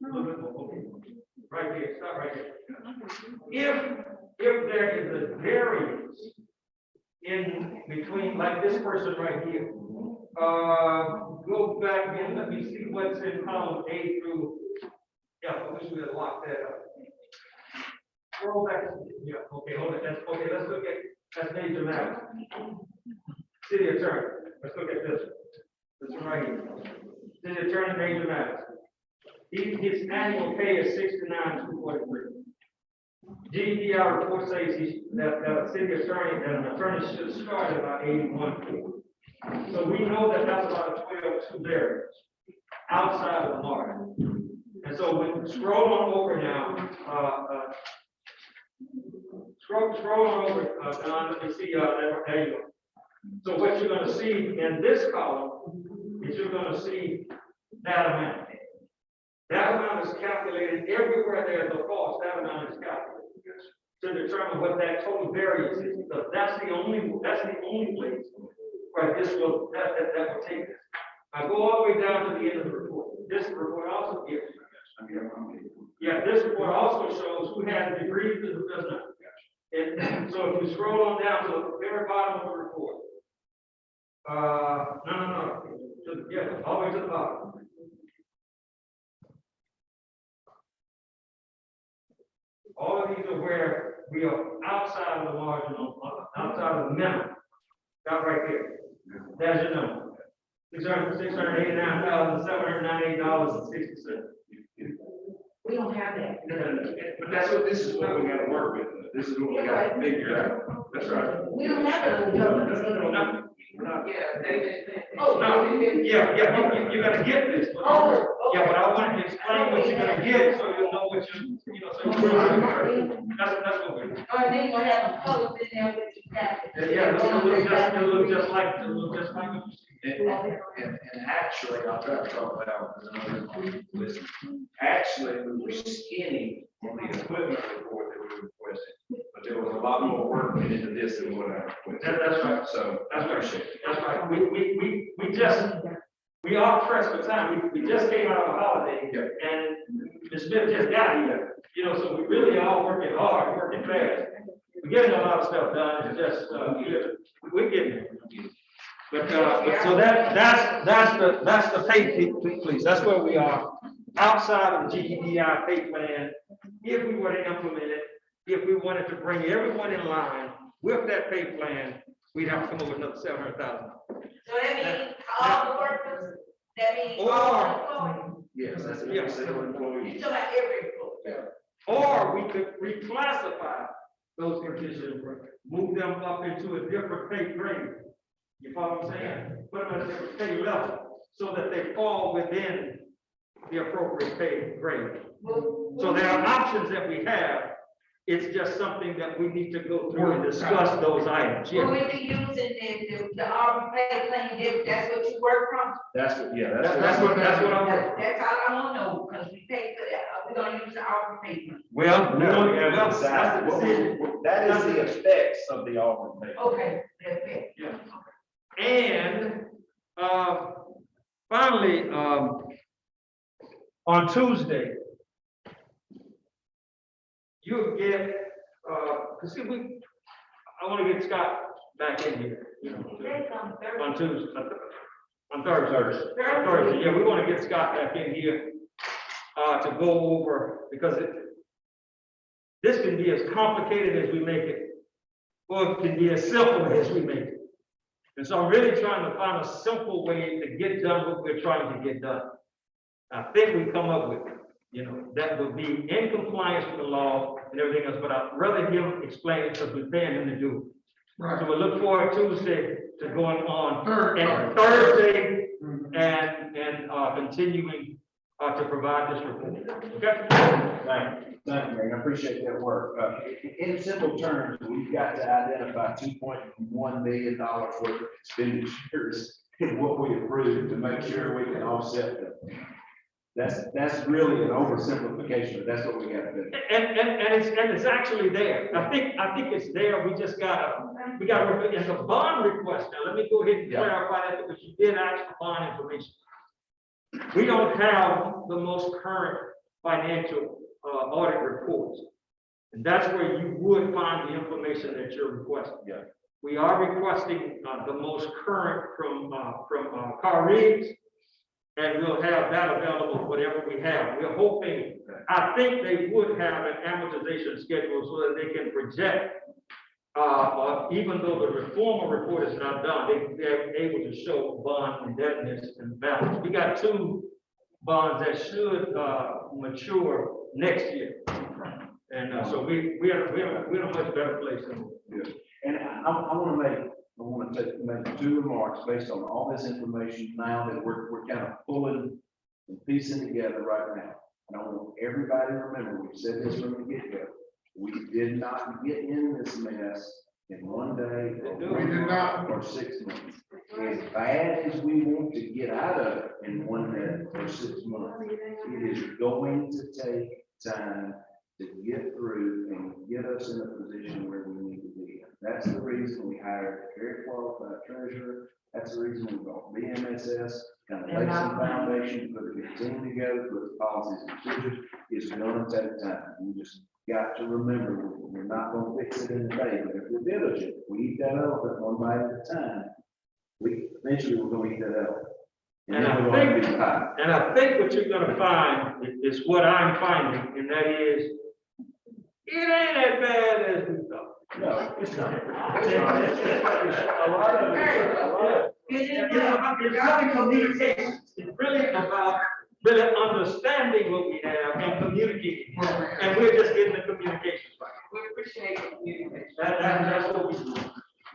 [SPEAKER 6] A little bit more. Okay. Right there. Stop right there. If there is a variance in between, like this person right here, go back and let me see what's in column A through. Yeah, I wish we had locked that up. Scroll back. Yeah. Okay. Hold it. Okay. Let's look at that's major matters. City attorney. Let's look at this. This one right here. City attorney, major matters. His annual pay is $69,243. GEDI report says that a city attorney, that an attorney should start at about $81,400. So we know that that's about a 12-2 variance outside of the mark. And so when we scroll on over now, scroll on over, Don, let me see, there you go. So what you're going to see in this column is you're going to see that amount. That amount is calculated everywhere there's a cost. That amount is calculated to determine what that total variance is, because that's the only place where this will that will take this. I go all the way down to the end of the report. This report also gives. Yeah, this report also shows who has degrees and who does not. And so if you scroll on down to the very bottom of the report, no. Yeah, all the way to the bottom. All of these are where we are outside of the marginal, outside of the minimum. That right there. That's your number. $689,798.60.
[SPEAKER 1] We don't have that.
[SPEAKER 5] But this is what we gotta work with. This is what we gotta figure out. That's right.
[SPEAKER 1] We don't have it.
[SPEAKER 6] Oh, no, yeah, you gotta get this.
[SPEAKER 1] Oh,
[SPEAKER 6] Yeah, but I want to explain what you're gonna get, so you'll know what so that's what we're.
[SPEAKER 1] Or then you'll have a color in there with you got.
[SPEAKER 6] Yeah, it'll look just like what you see.
[SPEAKER 5] And actually, I'll try to talk about, listen, actually, we were skinny on the equipment report that we requested, but there was a lot more work put into this than what I requested.
[SPEAKER 6] That's right.
[SPEAKER 5] So I appreciate it.
[SPEAKER 6] That's right. We are pressed for time. We just came out of a holiday, and Ms. Smith just got here. So we really are working hard, working fast. We're getting a lot of stuff done. It's just we're getting it. But so that's the pay please. That's where we are outside of the GEDI pay plan. If we were to implement it, if we wanted to bring everyone in line with that pay plan, we'd have to come up with another $700,000.
[SPEAKER 1] So that means all the workers, that means all employees.
[SPEAKER 5] Yes, that's it.
[SPEAKER 6] Yes.
[SPEAKER 1] You talking about every employee.
[SPEAKER 6] Or we could reclassify those contingent workers, move them up into a different pay grade. You follow what I'm saying? Put them at a different pay level so that they fall within the appropriate pay grade. So there are options that we have. It's just something that we need to go through and discuss those items.
[SPEAKER 1] Well, we be using the ARPA pay plan, that's what you work from?
[SPEAKER 5] That's what, yeah,
[SPEAKER 6] That's what I'm working.
[SPEAKER 1] That's all I want to know, because we pay for that, we're gonna use the ARPA pay plan.
[SPEAKER 6] Well,
[SPEAKER 5] No,
[SPEAKER 6] that's the decision.
[SPEAKER 5] that is the effects of the offer pay.
[SPEAKER 1] Okay, that's it.
[SPEAKER 6] Yeah. And, finally, on Tuesday, you'll get, cause see, I wanna get Scott back in here, you know, on Tuesday, on Thursday, yeah, we wanna get Scott back in here, to go over, because this can be as complicated as we make it, or it can be as simple as we make it. And so I'm really trying to find a simple way to get done what we're trying to get done. I think we come up with, you know, that will be in compliance with the law and everything else, but I'd rather him explain it because we're paying him to do it.
[SPEAKER 8] Right.
[SPEAKER 6] So we look forward Tuesday to going on
[SPEAKER 8] Third.
[SPEAKER 6] Thursday and continuing to provide this report. Okay?
[SPEAKER 5] Thank you, Mayor. I appreciate that work. In simple terms, we've got to identify $2.1 million worth of expenditures in what we approved to make sure we can offset them. That's really an oversimplification, but that's what we got to do.
[SPEAKER 6] And it's actually there. I think it's there. We gotta in the bond request. Now, let me go ahead and clarify that because you did ask for bond information. We don't have the most current financial audit reports. And that's where you would find the information that you're requesting.
[SPEAKER 5] Yeah.
[SPEAKER 6] We are requesting the most current from Car Rigs, and we'll have that available, whatever we have. We're hoping, I think they would have an amortization schedule so that they can project, even though the reformer report is not done, they're able to show bond indebtedness and balance. We got 2 bonds that should mature next year. And so we're in a much better place than we.
[SPEAKER 5] Yeah. And I want to make 2 remarks based on all this information now that we're kind of pulling and piecing together right now. And I want everybody to remember, we've said this from the get-go. We did not get in this mess in one day,
[SPEAKER 8] We did not.
[SPEAKER 5] or 6 months. As bad as we want to get out of it in one day or 6 months, it is going to take time to get through and get us in a position where we need to be. That's the reason we hired a very qualified treasurer. That's the reason we brought BMSS, kind of lay some foundation, put a team together, put the policies and procedures. It's gonna take time. We just got to remember, we're not gonna fix it in a day, but if we're diligent, we eat that elephant one bite at a time. Eventually we're gonna eat that elephant.
[SPEAKER 6] And
[SPEAKER 5] then we're gonna get pie.
[SPEAKER 6] I think what you're gonna find is what I'm finding, and that is, it ain't as bad as we thought.
[SPEAKER 5] No,
[SPEAKER 6] It's not.
[SPEAKER 5] a lot of it.
[SPEAKER 6] It's about communication. It's really about really understanding what we have and communicating. And we're just getting the communications right.
[SPEAKER 7] We appreciate the communication.
[SPEAKER 6] That's what we do.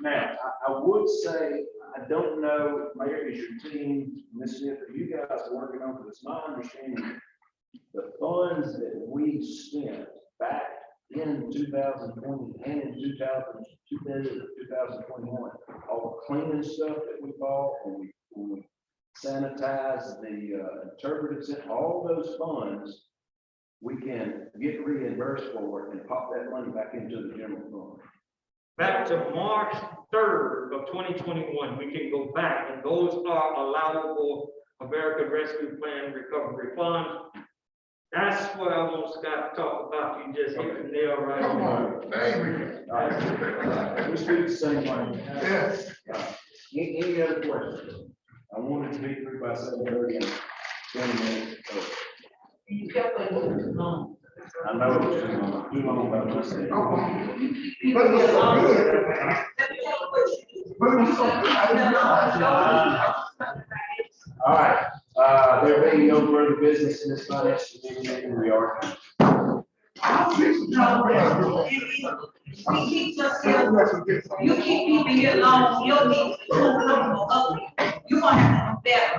[SPEAKER 5] Now, I would say, I don't know, Mayor, is your team, Ms. Smith, are you guys working on this? My understanding, the funds that we spent back in 2020 and in 2021, all the cleaning stuff that we bought, when we sanitized the interpretive center, all those funds, we can get reimbursed for it and pop that money back into the general fund.
[SPEAKER 6] Back to March 3rd of 2021, we can go back, and those are allowable American Rescue Plan recovery funds. That's what I want Scott to talk about. You just hit the nail right
[SPEAKER 8] Come
[SPEAKER 6] on.
[SPEAKER 8] on, there
[SPEAKER 5] All right. We speak the same way.
[SPEAKER 8] Yes.
[SPEAKER 5] Any other questions? I wanted to be through by 7:30 and 20 minutes. So
[SPEAKER 1] You kept it too long.
[SPEAKER 5] I know it was too long by myself.
[SPEAKER 8] But it was so good. But it was so good. I didn't realize.
[SPEAKER 5] All right, there being no further business in this financial meeting, we are.
[SPEAKER 1] We keep just here, you keep keeping it long, you'll need to come up. You want to have a better.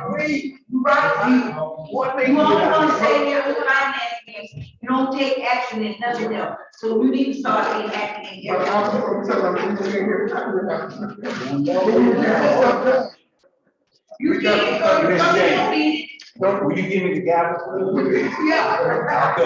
[SPEAKER 1] Right, you only want to stay there with finance, you don't take action in nothing else, so we need to start taking action in
[SPEAKER 8] But
[SPEAKER 1] here.
[SPEAKER 8] I was going to tell them, we can't hear it.
[SPEAKER 1] You can't go, you don't need
[SPEAKER 5] Don't, will you give me the gavel?
[SPEAKER 1] it. Yeah.
[SPEAKER 5] I'll go.